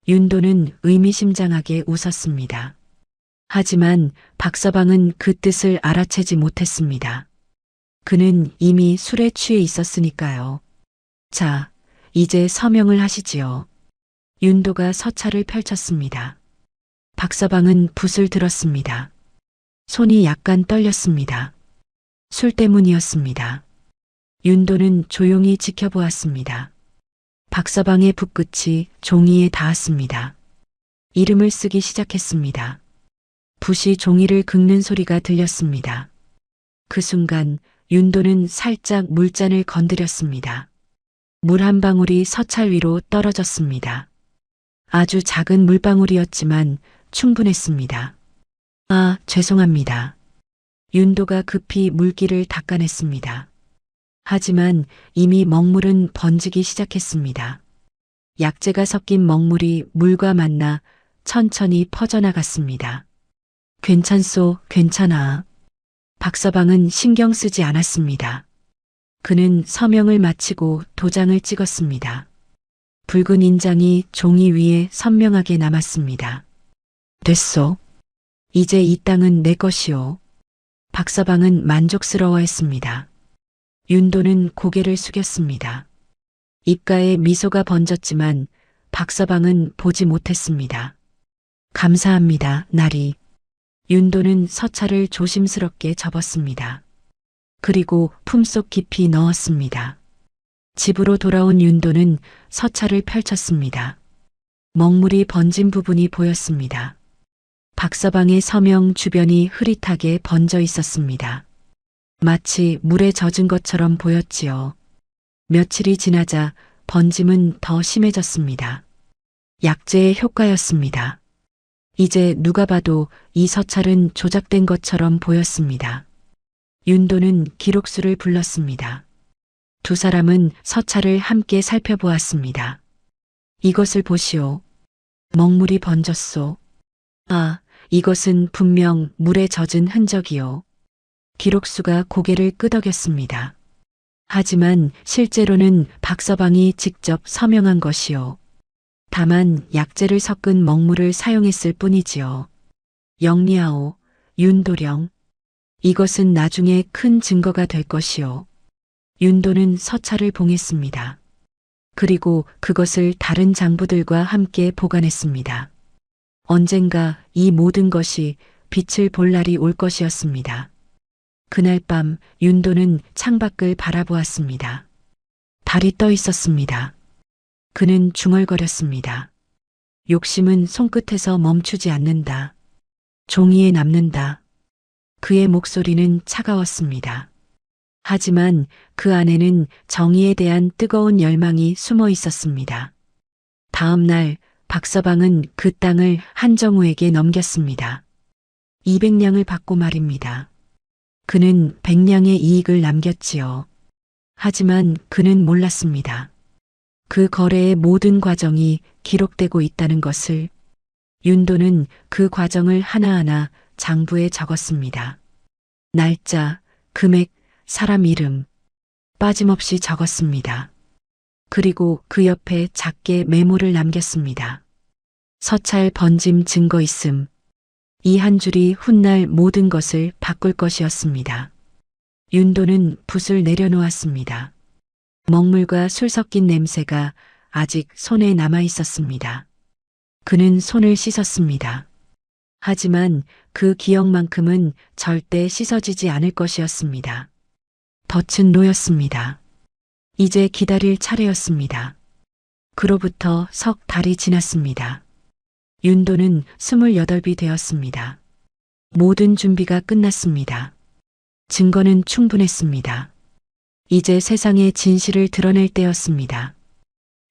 윤도는 의미심장하게 웃었습니다. 하지만 박서방은 그 뜻을 알아채지 못했습니다. 그는 이미 술에 취해 있었으니까요. 자, 이제 서명을 하시지요. 윤도가 서찰을 펼쳤습니다. 박서방은 붓을 들었습니다. 손이 약간 떨렸습니다. 술 때문이었습니다. 윤도는 조용히 지켜보았습니다. 박서방의 붓끝이 종이에 닿았습니다. 이름을 쓰기 시작했습니다. 붓이 종이를 긁는 소리가 들렸습니다. 그 순간 윤도는 살짝 물잔을 건드렸습니다. 물 한 방울이 서찰 위로 떨어졌습니다. 아주 작은 물방울이었지만 충분했습니다. 아, 죄송합니다. 윤도가 급히 물기를 닦아냈습니다. 하지만 이미 먹물은 번지기 시작했습니다. 약재가 섞인 먹물이 물과 만나 천천히 퍼져나갔습니다. 괜찮소, 괜찮아. 박서방은 신경 쓰지 않았습니다. 그는 서명을 마치고 도장을 찍었습니다. 붉은 인장이 종이 위에 선명하게 남았습니다. 됐소. 이제 이 땅은 내 것이오. 박서방은 만족스러워했습니다. 윤도는 고개를 숙였습니다. 입가에 미소가 번졌지만 박서방은 보지 못했습니다. 감사합니다, 나리. 윤도는 서찰을 조심스럽게 접었습니다. 그리고 품속 깊이 넣었습니다. 집으로 돌아온 윤도는 서찰을 펼쳤습니다. 먹물이 번진 부분이 보였습니다. 박서방의 서명 주변이 흐릿하게 번져 있었습니다. 마치 물에 젖은 것처럼 보였지요. 며칠이 지나자 번짐은 더 심해졌습니다. 약재의 효과였습니다. 이제 누가 봐도 이 서찰은 조작된 것처럼 보였습니다. 윤도는 기록수를 불렀습니다. 두 사람은 서찰을 함께 살펴보았습니다. 이것을 보시오. 먹물이 번졌소. 아, 이것은 분명 물에 젖은 흔적이요. 기록수가 고개를 끄덕였습니다. 하지만 실제로는 박서방이 직접 서명한 것이요. 다만 약재를 섞은 먹물을 사용했을 뿐이지요. 영리하오, 윤도령. 이것은 나중에 큰 증거가 될 것이요. 윤도는 서찰을 봉했습니다. 그리고 그것을 다른 장부들과 함께 보관했습니다. 언젠가 이 모든 것이 빛을 볼 날이 올 것이었습니다. 그날 밤 윤도는 창밖을 바라보았습니다. 달이 떠 있었습니다. 그는 중얼거렸습니다. 욕심은 손끝에서 멈추지 않는다. 종이에 남는다. 그의 목소리는 차가웠습니다. 하지만 그 안에는 정의에 대한 뜨거운 열망이 숨어 있었습니다. 다음 날 박서방은 그 땅을 한정우에게 넘겼습니다. 200냥을 받고 말입니다. 그는 100냥의 이익을 남겼지요. 하지만 그는 몰랐습니다. 그 거래의 모든 과정이 기록되고 있다는 것을. 윤도는 그 과정을 하나하나 장부에 적었습니다. 날짜, 금액, 사람 이름, 빠짐없이 적었습니다. 그리고 그 옆에 작게 메모를 남겼습니다. 서찰 번짐 증거 있음. 이 한 줄이 훗날 모든 것을 바꿀 것이었습니다. 윤도는 붓을 내려놓았습니다. 먹물과 술 섞인 냄새가 아직 손에 남아 있었습니다. 그는 손을 씻었습니다. 하지만 그 기억만큼은 절대 씻어지지 않을 것이었습니다. 덫은 놓였습니다. 이제 기다릴 차례였습니다. 그로부터 석 달이 지났습니다. 윤도는 28이 되었습니다. 모든 준비가 끝났습니다. 증거는 충분했습니다. 이제 세상의 진실을 드러낼 때였습니다.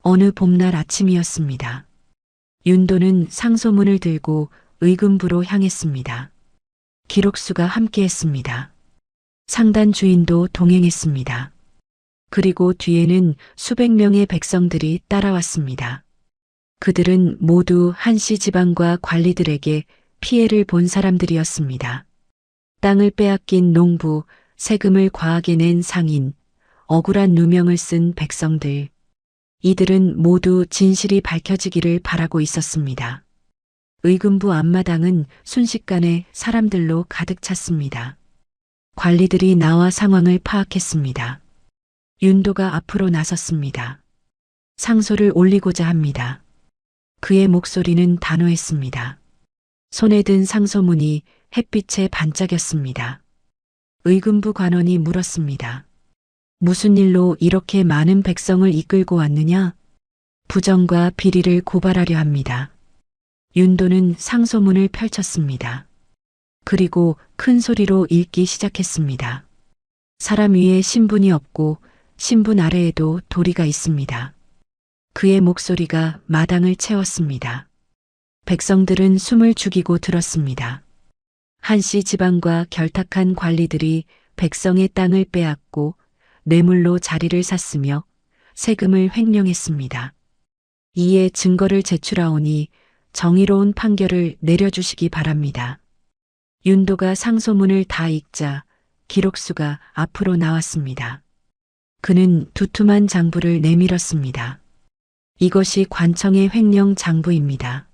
어느 봄날 아침이었습니다. 윤도는 상소문을 들고 의금부로 향했습니다. 기록수가 함께했습니다. 상단 주인도 동행했습니다. 그리고 뒤에는 수백 명의 백성들이 따라왔습니다. 그들은 모두 한시 지방과 관리들에게 피해를 본 사람들이었습니다. 땅을 빼앗긴 농부, 세금을 과하게 낸 상인, 억울한 누명을 쓴 백성들. 이들은 모두 진실이 밝혀지기를 바라고 있었습니다. 의금부 앞마당은 순식간에 사람들로 가득 찼습니다. 관리들이 나와 상황을 파악했습니다. 윤도가 앞으로 나섰습니다. 상소를 올리고자 합니다. 그의 목소리는 단호했습니다. 손에 든 상소문이 햇빛에 반짝였습니다. 의금부 관원이 물었습니다. 무슨 일로 이렇게 많은 백성을 이끌고 왔느냐? 부정과 비리를 고발하려 합니다. 윤도는 상소문을 펼쳤습니다. 그리고 큰 소리로 읽기 시작했습니다. 사람 위에 신분이 없고 신분 아래에도 도리가 있습니다. 그의 목소리가 마당을 채웠습니다. 백성들은 숨을 죽이고 들었습니다. 한씨 집안과 결탁한 관리들이 백성의 땅을 빼앗고 뇌물로 자리를 샀으며 세금을 횡령했습니다. 이에 증거를 제출하오니 정의로운 판결을 내려주시기 바랍니다. 윤도가 상소문을 다 읽자 기록수가 앞으로 나왔습니다. 그는 두툼한 장부를 내밀었습니다. 이것이 관청의 횡령 장부입니다.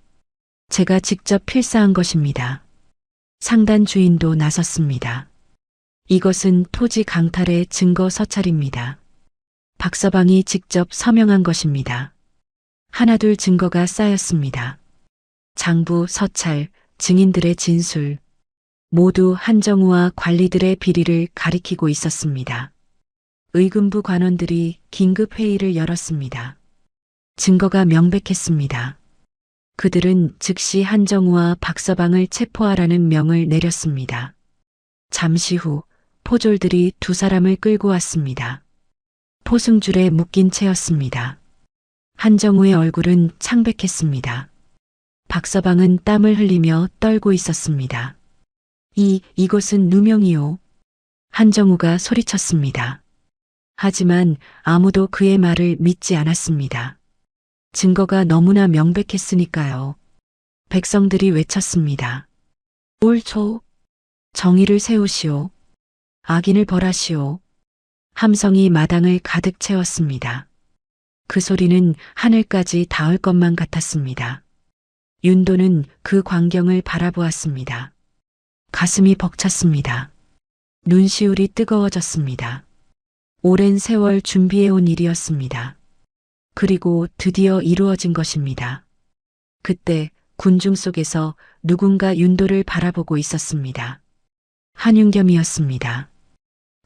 제가 직접 필사한 것입니다. 상단 주인도 나섰습니다. 이것은 토지 강탈의 증거 서찰입니다. 박서방이 직접 서명한 것입니다. 하나둘 증거가 쌓였습니다. 장부, 서찰, 증인들의 진술, 모두 한정우와 관리들의 비리를 가리키고 있었습니다. 의금부 관원들이 긴급 회의를 열었습니다. 증거가 명백했습니다. 그들은 즉시 한정우와 박서방을 체포하라는 명을 내렸습니다. 잠시 후 포졸들이 두 사람을 끌고 왔습니다. 포승줄에 묶인 채였습니다. 한정우의 얼굴은 창백했습니다. 박서방은 땀을 흘리며 떨고 있었습니다. 이것은 누명이요. 한정우가 소리쳤습니다. 하지만 아무도 그의 말을 믿지 않았습니다. 증거가 너무나 명백했으니까요. 백성들이 외쳤습니다. 옳소. 정의를 세우시오. 악인을 벌하시오. 함성이 마당을 가득 채웠습니다. 그 소리는 하늘까지 닿을 것만 같았습니다. 윤도는 그 광경을 바라보았습니다. 가슴이 벅찼습니다. 눈시울이 뜨거워졌습니다. 오랜 세월 준비해온 일이었습니다. 그리고 드디어 이루어진 것입니다. 그때 군중 속에서 누군가 윤도를 바라보고 있었습니다. 한윤겸이었습니다.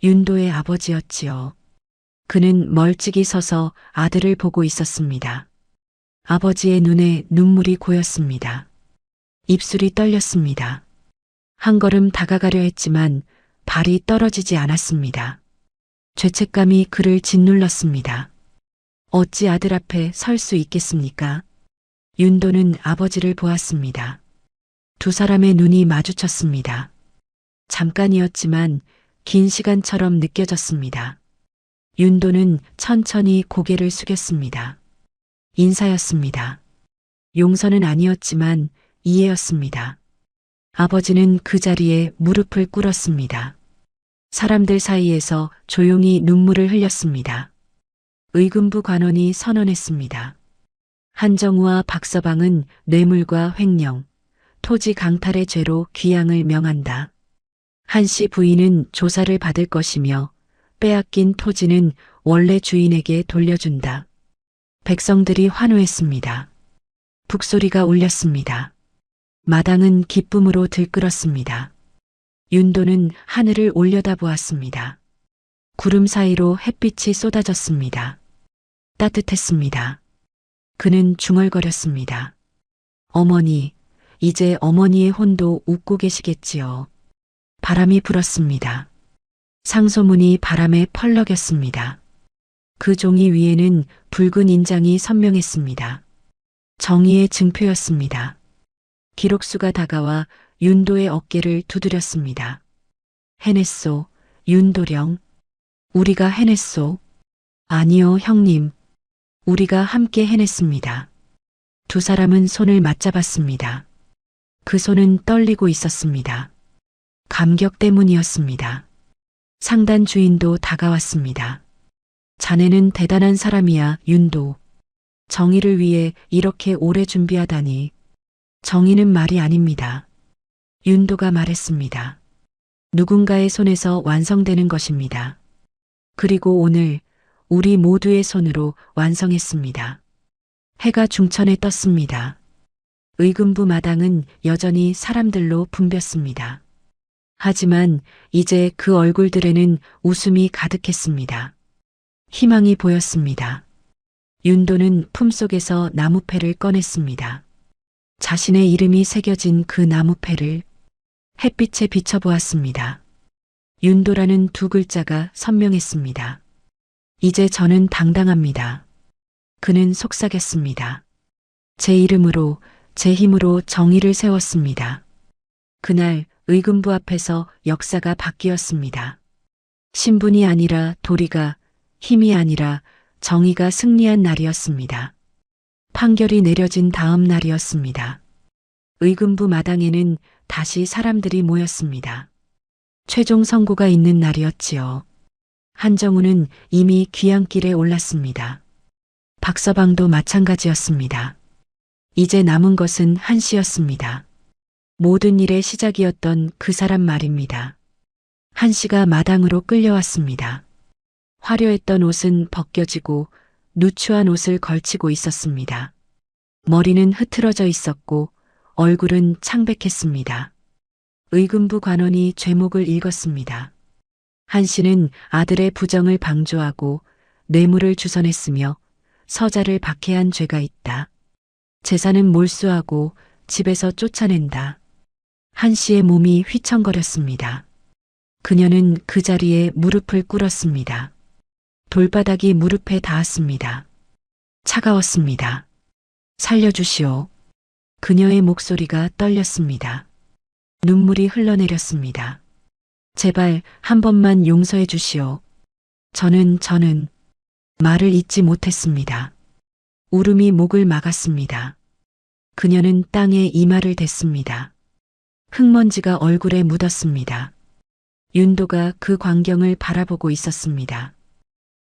윤도의 아버지였지요. 그는 멀찍이 서서 아들을 보고 있었습니다. 아버지의 눈에 눈물이 고였습니다. 입술이 떨렸습니다. 한 걸음 다가가려 했지만 발이 떨어지지 않았습니다. 죄책감이 그를 짓눌렀습니다. 어찌 아들 앞에 설 수 있겠습니까? 윤도는 아버지를 보았습니다. 두 사람의 눈이 마주쳤습니다. 잠깐이었지만 긴 시간처럼 느껴졌습니다. 윤도는 천천히 고개를 숙였습니다. 인사였습니다. 용서는 아니었지만 이해였습니다. 아버지는 그 자리에 무릎을 꿇었습니다. 사람들 사이에서 조용히 눈물을 흘렸습니다. 의금부 관원이 선언했습니다. 한정우와 박서방은 뇌물과 횡령, 토지 강탈의 죄로 귀양을 명한다. 한씨 부인은 조사를 받을 것이며 빼앗긴 토지는 원래 주인에게 돌려준다. 백성들이 환호했습니다. 북소리가 울렸습니다. 마당은 기쁨으로 들끓었습니다. 윤도는 하늘을 올려다보았습니다. 구름 사이로 햇빛이 쏟아졌습니다. 따뜻했습니다. 그는 중얼거렸습니다. 어머니, 이제 어머니의 혼도 웃고 계시겠지요. 바람이 불었습니다. 상소문이 바람에 펄럭였습니다. 그 종이 위에는 붉은 인장이 선명했습니다. 정의의 증표였습니다. 기록수가 다가와 윤도의 어깨를 두드렸습니다. 해냈소, 윤도령. 우리가 해냈소. 아니요, 형님. 우리가 함께 해냈습니다. 두 사람은 손을 맞잡았습니다. 그 손은 떨리고 있었습니다. 감격 때문이었습니다. 상단 주인도 다가왔습니다. 자네는 대단한 사람이야, 윤도. 정의를 위해 이렇게 오래 준비하다니. 정의는 말이 아닙니다. 윤도가 말했습니다. 누군가의 손에서 완성되는 것입니다. 그리고 오늘 우리 모두의 손으로 완성했습니다. 해가 중천에 떴습니다. 의금부 마당은 여전히 사람들로 붐볐습니다. 하지만 이제 그 얼굴들에는 웃음이 가득했습니다. 희망이 보였습니다. 윤도는 품속에서 나무패를 꺼냈습니다. 자신의 이름이 새겨진 그 나무패를 햇빛에 비춰보았습니다. 윤도라는 두 글자가 선명했습니다. 이제 저는 당당합니다. 그는 속삭였습니다. 제 이름으로, 제 힘으로 정의를 세웠습니다. 그날 의금부 앞에서 역사가 바뀌었습니다. 신분이 아니라 도리가, 힘이 아니라 정의가 승리한 날이었습니다. 판결이 내려진 다음 날이었습니다. 의금부 마당에는 다시 사람들이 모였습니다. 최종 선고가 있는 날이었지요. 한정우는 이미 귀향길에 올랐습니다. 박서방도 마찬가지였습니다. 이제 남은 것은 한씨였습니다. 모든 일의 시작이었던 그 사람 말입니다. 한씨가 마당으로 끌려왔습니다. 화려했던 옷은 벗겨지고 누추한 옷을 걸치고 있었습니다. 머리는 흐트러져 있었고 얼굴은 창백했습니다. 의금부 관원이 죄목을 읽었습니다. 한씨는 아들의 부정을 방조하고 뇌물을 주선했으며 서자를 박해한 죄가 있다. 재산은 몰수하고 집에서 쫓아낸다. 한씨의 몸이 휘청거렸습니다. 그녀는 그 자리에 무릎을 꿇었습니다. 돌바닥이 무릎에 닿았습니다. 차가웠습니다. 살려주시오. 그녀의 목소리가 떨렸습니다. 눈물이 흘러내렸습니다. 제발 한 번만 용서해 주시오. 저는 말을 잇지 못했습니다. 울음이 목을 막았습니다. 그녀는 땅에 이마를 댔습니다. 흙먼지가 얼굴에 묻었습니다. 윤도가 그 광경을 바라보고 있었습니다.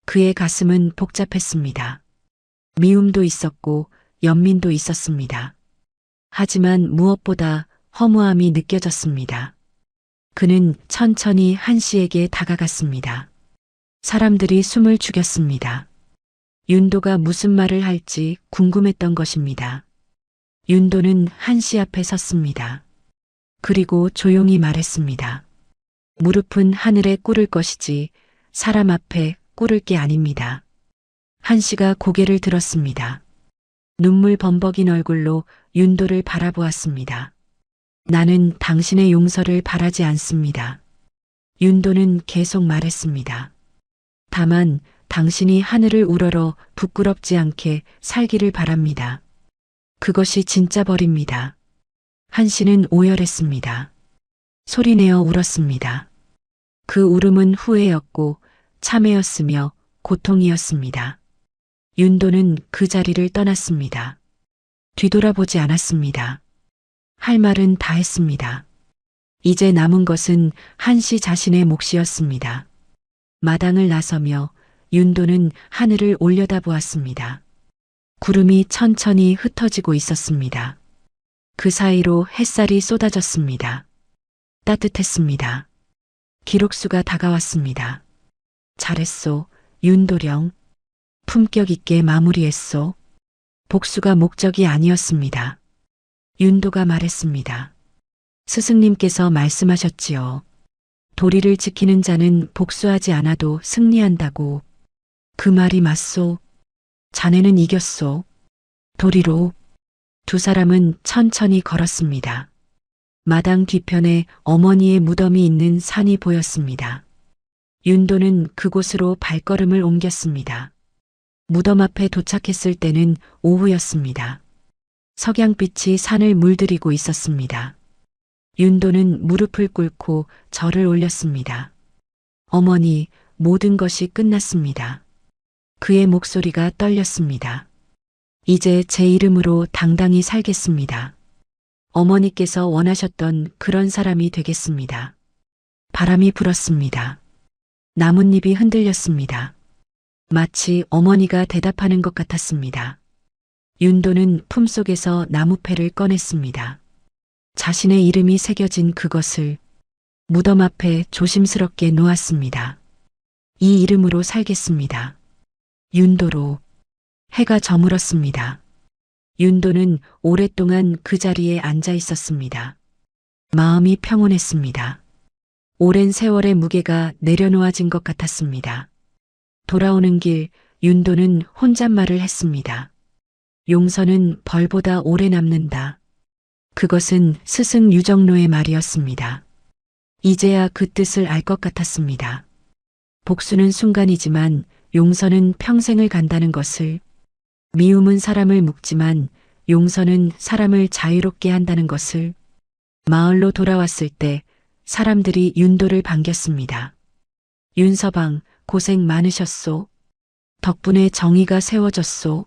그의 가슴은 복잡했습니다. 미움도 있었고 연민도 있었습니다. 하지만 무엇보다 허무함이 느껴졌습니다. 그는 천천히 한씨에게 다가갔습니다. 사람들이 숨을 죽였습니다. 윤도가 무슨 말을 할지 궁금했던 것입니다. 윤도는 한씨 앞에 섰습니다. 그리고 조용히 말했습니다. 무릎은 하늘에 꿇을 것이지 사람 앞에 꿇을 게 아닙니다. 한씨가 고개를 들었습니다. 눈물 범벅인 얼굴로 윤도를 바라보았습니다. 나는 당신의 용서를 바라지 않습니다. 윤도는 계속 말했습니다. 다만 당신이 하늘을 우러러 부끄럽지 않게 살기를 바랍니다. 그것이 진짜 벌입니다. 한씨는 오열했습니다. 소리내어 울었습니다. 그 울음은 후회였고 참회였으며 고통이었습니다. 윤도는 그 자리를 떠났습니다. 뒤돌아보지 않았습니다. 할 말은 다 했습니다. 이제 남은 것은 한씨 자신의 몫이었습니다. 마당을 나서며 윤도는 하늘을 올려다보았습니다. 구름이 천천히 흩어지고 있었습니다. 그 사이로 햇살이 쏟아졌습니다. 따뜻했습니다. 기록수가 다가왔습니다. 잘했소, 윤도령. 품격 있게 마무리했소. 복수가 목적이 아니었습니다. 윤도가 말했습니다. 스승님께서 말씀하셨지요. 도리를 지키는 자는 복수하지 않아도 승리한다고. 그 말이 맞소. 자네는 이겼소. 도리로. 두 사람은 천천히 걸었습니다. 마당 뒤편에 어머니의 무덤이 있는 산이 보였습니다. 윤도는 그곳으로 발걸음을 옮겼습니다. 무덤 앞에 도착했을 때는 오후였습니다. 석양빛이 산을 물들이고 있었습니다. 윤도는 무릎을 꿇고 절을 올렸습니다. 어머니, 모든 것이 끝났습니다. 그의 목소리가 떨렸습니다. 이제 제 이름으로 당당히 살겠습니다. 어머니께서 원하셨던 그런 사람이 되겠습니다. 바람이 불었습니다. 나뭇잎이 흔들렸습니다. 마치 어머니가 대답하는 것 같았습니다. 윤도는 품속에서 나무패를 꺼냈습니다. 자신의 이름이 새겨진 그것을 무덤 앞에 조심스럽게 놓았습니다. 이 이름으로 살겠습니다. 윤도로. 해가 저물었습니다. 윤도는 오랫동안 그 자리에 앉아 있었습니다. 마음이 평온했습니다. 오랜 세월의 무게가 내려놓아진 것 같았습니다. 돌아오는 길 윤도는 혼잣말을 했습니다. 용서는 벌보다 오래 남는다. 그것은 스승 유정로의 말이었습니다. 이제야 그 뜻을 알 것 같았습니다. 복수는 순간이지만 용서는 평생을 간다는 것을, 미움은 사람을 묶지만 용서는 사람을 자유롭게 한다는 것을. 마을로 돌아왔을 때 사람들이 윤도를 반겼습니다. 윤서방, 고생 많으셨소. 덕분에 정의가 세워졌소.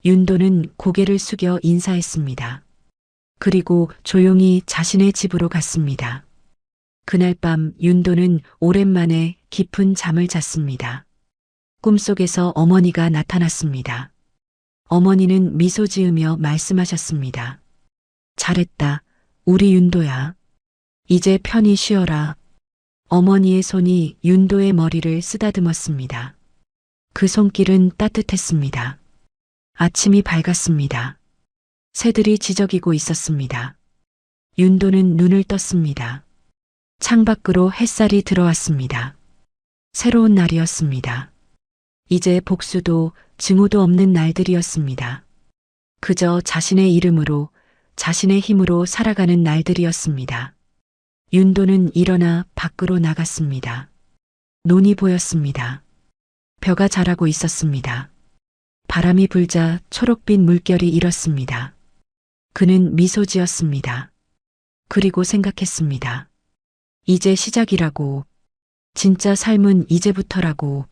윤도는 고개를 숙여 인사했습니다. 그리고 조용히 자신의 집으로 갔습니다. 그날 밤 윤도는 오랜만에 깊은 잠을 잤습니다. 꿈속에서 어머니가 나타났습니다. 어머니는 미소 지으며 말씀하셨습니다. 잘했다, 우리 윤도야. 이제 편히 쉬어라. 어머니의 손이 윤도의 머리를 쓰다듬었습니다. 그 손길은 따뜻했습니다. 아침이 밝았습니다. 새들이 지저귀고 있었습니다. 윤도는 눈을 떴습니다. 창밖으로 햇살이 들어왔습니다. 새로운 날이었습니다. 이제 복수도 증오도 없는 날들이었습니다. 그저 자신의 이름으로, 자신의 힘으로 살아가는 날들이었습니다. 윤도는 일어나 밖으로 나갔습니다. 논이 보였습니다. 벼가 자라고 있었습니다. 바람이 불자 초록빛 물결이 일었습니다. 그는 미소 지었습니다. 그리고 생각했습니다. 이제 시작이라고. 진짜 삶은 이제부터라고.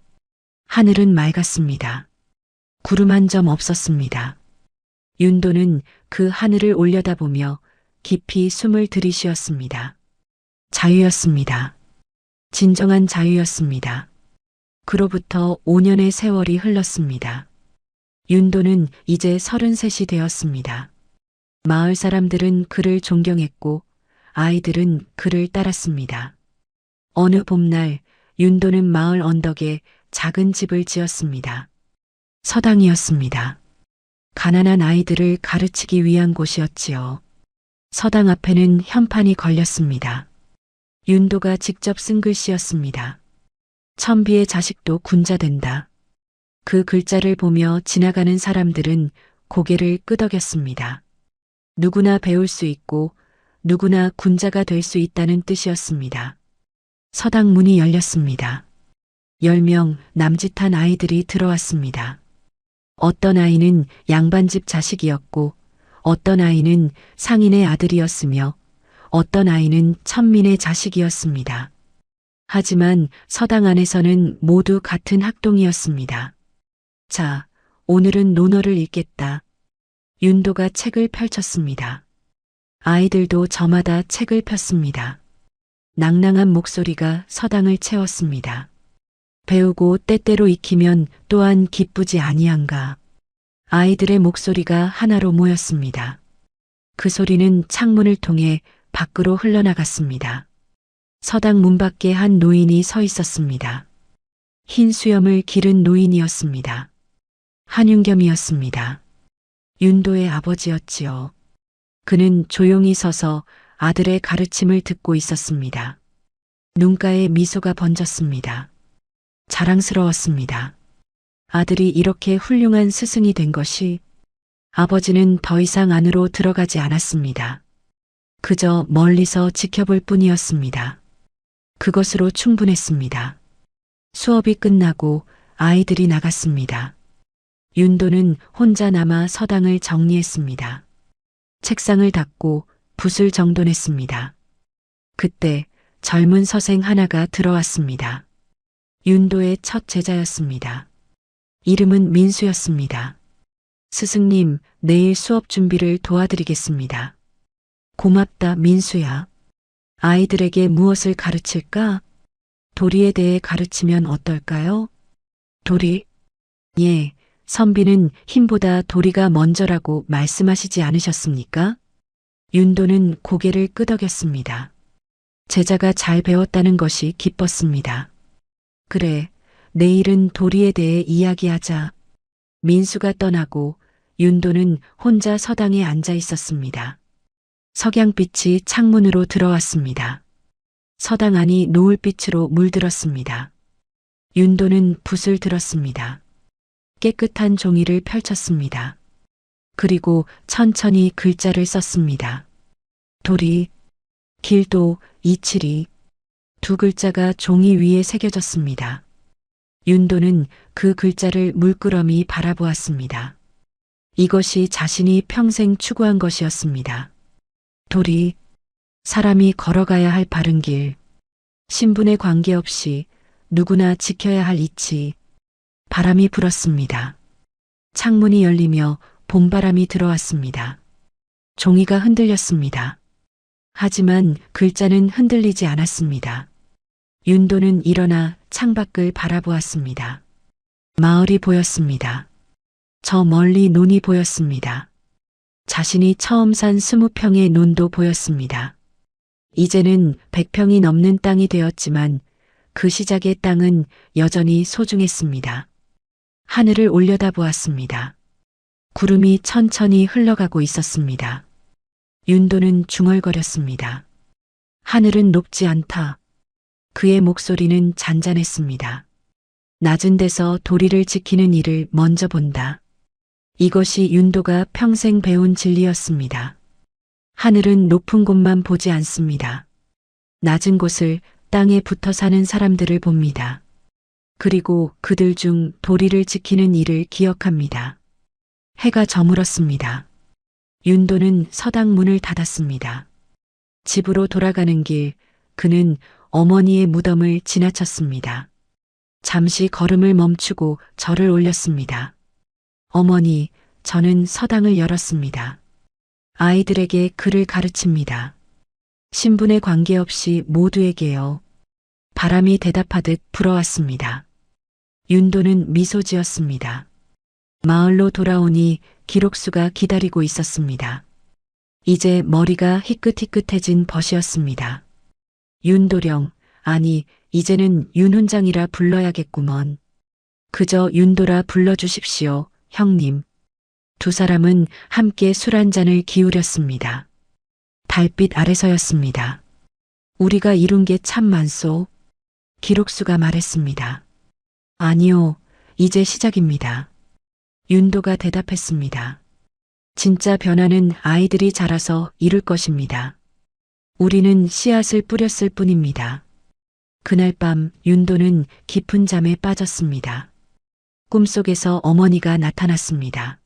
하늘은 맑았습니다. 구름 한 점 없었습니다. 윤도는 그 하늘을 올려다보며 깊이 숨을 들이쉬었습니다. 자유였습니다. 진정한 자유였습니다. 그로부터 5년의 세월이 흘렀습니다. 윤도는 이제 33이 되었습니다. 마을 사람들은 그를 존경했고 아이들은 그를 따랐습니다. 어느 봄날 윤도는 마을 언덕에 작은 집을 지었습니다. 서당이었습니다. 가난한 아이들을 가르치기 위한 곳이었지요. 서당 앞에는 현판이 걸렸습니다. 윤도가 직접 쓴 글씨였습니다. 천비의 자식도 군자된다. 그 글자를 보며 지나가는 사람들은 고개를 끄덕였습니다. 누구나 배울 수 있고 누구나 군자가 될 수 있다는 뜻이었습니다. 서당 문이 열렸습니다. 10명 남짓한 아이들이 들어왔습니다. 어떤 아이는 양반집 자식이었고 어떤 아이는 상인의 아들이었으며 어떤 아이는 천민의 자식이었습니다. 하지만 서당 안에서는 모두 같은 학동이었습니다. 자, 오늘은 논어를 읽겠다. 윤도가 책을 펼쳤습니다. 아이들도 저마다 책을 폈습니다. 낭낭한 목소리가 서당을 채웠습니다. 배우고 때때로 익히면 또한 기쁘지 아니한가. 아이들의 목소리가 하나로 모였습니다. 그 소리는 창문을 통해 밖으로 흘러나갔습니다. 서당 문 밖에 한 노인이 서 있었습니다. 흰 수염을 기른 노인이었습니다. 한윤겸이었습니다. 윤도의 아버지였지요. 그는 조용히 서서 아들의 가르침을 듣고 있었습니다. 눈가에 미소가 번졌습니다. 자랑스러웠습니다. 아들이 이렇게 훌륭한 스승이 된 것이. 아버지는 더 이상 안으로 들어가지 않았습니다. 그저 멀리서 지켜볼 뿐이었습니다. 그것으로 충분했습니다. 수업이 끝나고 아이들이 나갔습니다. 윤도는 혼자 남아 서당을 정리했습니다. 책상을 닦고 붓을 정돈했습니다. 그때 젊은 서생 하나가 들어왔습니다. 윤도의 첫 제자였습니다. 이름은 민수였습니다. 스승님, 내일 수업 준비를 도와드리겠습니다. 고맙다, 민수야. 아이들에게 무엇을 가르칠까? 도리에 대해 가르치면 어떨까요? 도리? 예, 선비는 힘보다 도리가 먼저라고 말씀하시지 않으셨습니까? 윤도는 고개를 끄덕였습니다. 제자가 잘 배웠다는 것이 기뻤습니다. 그래, 내일은 도리에 대해 이야기하자. 민수가 떠나고 윤도는 혼자 서당에 앉아 있었습니다. 석양빛이 창문으로 들어왔습니다. 서당 안이 노을빛으로 물들었습니다. 윤도는 붓을 들었습니다. 깨끗한 종이를 펼쳤습니다. 그리고 천천히 글자를 썼습니다. 도리, 길도, 이칠이. 두 글자가 종이 위에 새겨졌습니다. 윤도는 그 글자를 물끄러미 바라보았습니다. 이것이 자신이 평생 추구한 것이었습니다. 도리, 사람이 걸어가야 할 바른 길, 신분에 관계없이 누구나 지켜야 할 이치. 바람이 불었습니다. 창문이 열리며 봄바람이 들어왔습니다. 종이가 흔들렸습니다. 하지만 글자는 흔들리지 않았습니다. 윤도는 일어나 창밖을 바라보았습니다. 마을이 보였습니다. 저 멀리 논이 보였습니다. 자신이 처음 산 20평의 논도 보였습니다. 이제는 100평이 넘는 땅이 되었지만 그 시작의 땅은 여전히 소중했습니다. 하늘을 올려다보았습니다. 구름이 천천히 흘러가고 있었습니다. 윤도는 중얼거렸습니다. 하늘은 높지 않다. 그의 목소리는 잔잔했습니다. 낮은 데서 도리를 지키는 일을 먼저 본다. 이것이 윤도가 평생 배운 진리였습니다. 하늘은 높은 곳만 보지 않습니다. 낮은 곳을 땅에 붙어 사는 사람들을 봅니다. 그리고 그들 중 도리를 지키는 일을 기억합니다. 해가 저물었습니다. 윤도는 서당 문을 닫았습니다. 집으로 돌아가는 길, 그는 어머니의 무덤을 지나쳤습니다. 잠시 걸음을 멈추고 절을 올렸습니다. 어머니, 저는 서당을 열었습니다. 아이들에게 글을 가르칩니다. 신분에 관계없이 모두에게요. 바람이 대답하듯 불어왔습니다. 윤도는 미소 지었습니다. 마을로 돌아오니 기록수가 기다리고 있었습니다. 이제 머리가 희끗희끗해진 벗이었습니다. 윤도령, 아니 이제는 윤훈장이라 불러야겠구먼. 그저 윤도라 불러주십시오, 형님. 두 사람은 함께 술 한 잔을 기울였습니다. 달빛 아래서였습니다. 우리가 이룬 게 참 많소. 기록수가 말했습니다. 아니요, 이제 시작입니다. 윤도가 대답했습니다. 진짜 변화는 아이들이 자라서 이룰 것입니다. 우리는 씨앗을 뿌렸을 뿐입니다. 그날 밤 윤도는 깊은 잠에 빠졌습니다. 꿈속에서 어머니가 나타났습니다.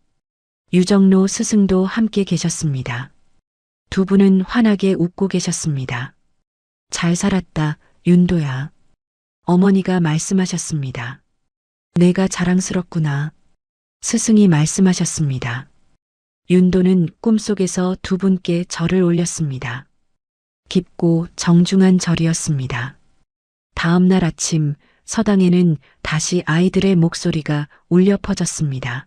유정로 스승도 함께 계셨습니다. 두 분은 환하게 웃고 계셨습니다. 잘 살았다, 윤도야. 어머니가 말씀하셨습니다. 내가 자랑스럽구나. 스승이 말씀하셨습니다. 윤도는 꿈속에서 두 분께 절을 올렸습니다. 깊고 정중한 절이었습니다. 다음 날 아침 서당에는 다시 아이들의 목소리가 울려 퍼졌습니다.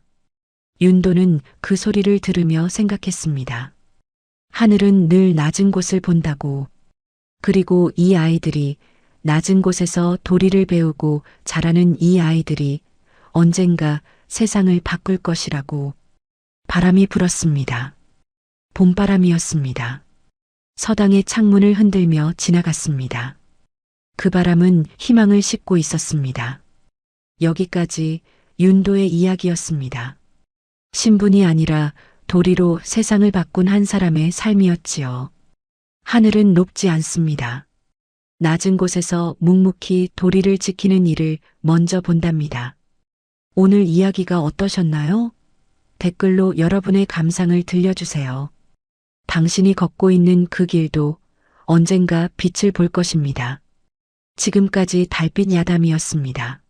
윤도는 그 소리를 들으며 생각했습니다. 하늘은 늘 낮은 곳을 본다고. 그리고 이 아이들이 낮은 곳에서 도리를 배우고 자라는 이 아이들이 언젠가 세상을 바꿀 것이라고. 바람이 불었습니다. 봄바람이었습니다. 서당의 창문을 흔들며 지나갔습니다. 그 바람은 희망을 싣고 있었습니다. 여기까지 윤도의 이야기였습니다. 신분이 아니라 도리로 세상을 바꾼 한 사람의 삶이었지요. 하늘은 높지 않습니다. 낮은 곳에서 묵묵히 도리를 지키는 일을 먼저 본답니다. 오늘 이야기가 어떠셨나요? 댓글로 여러분의 감상을 들려주세요. 당신이 걷고 있는 그 길도 언젠가 빛을 볼 것입니다. 지금까지 달빛 야담이었습니다.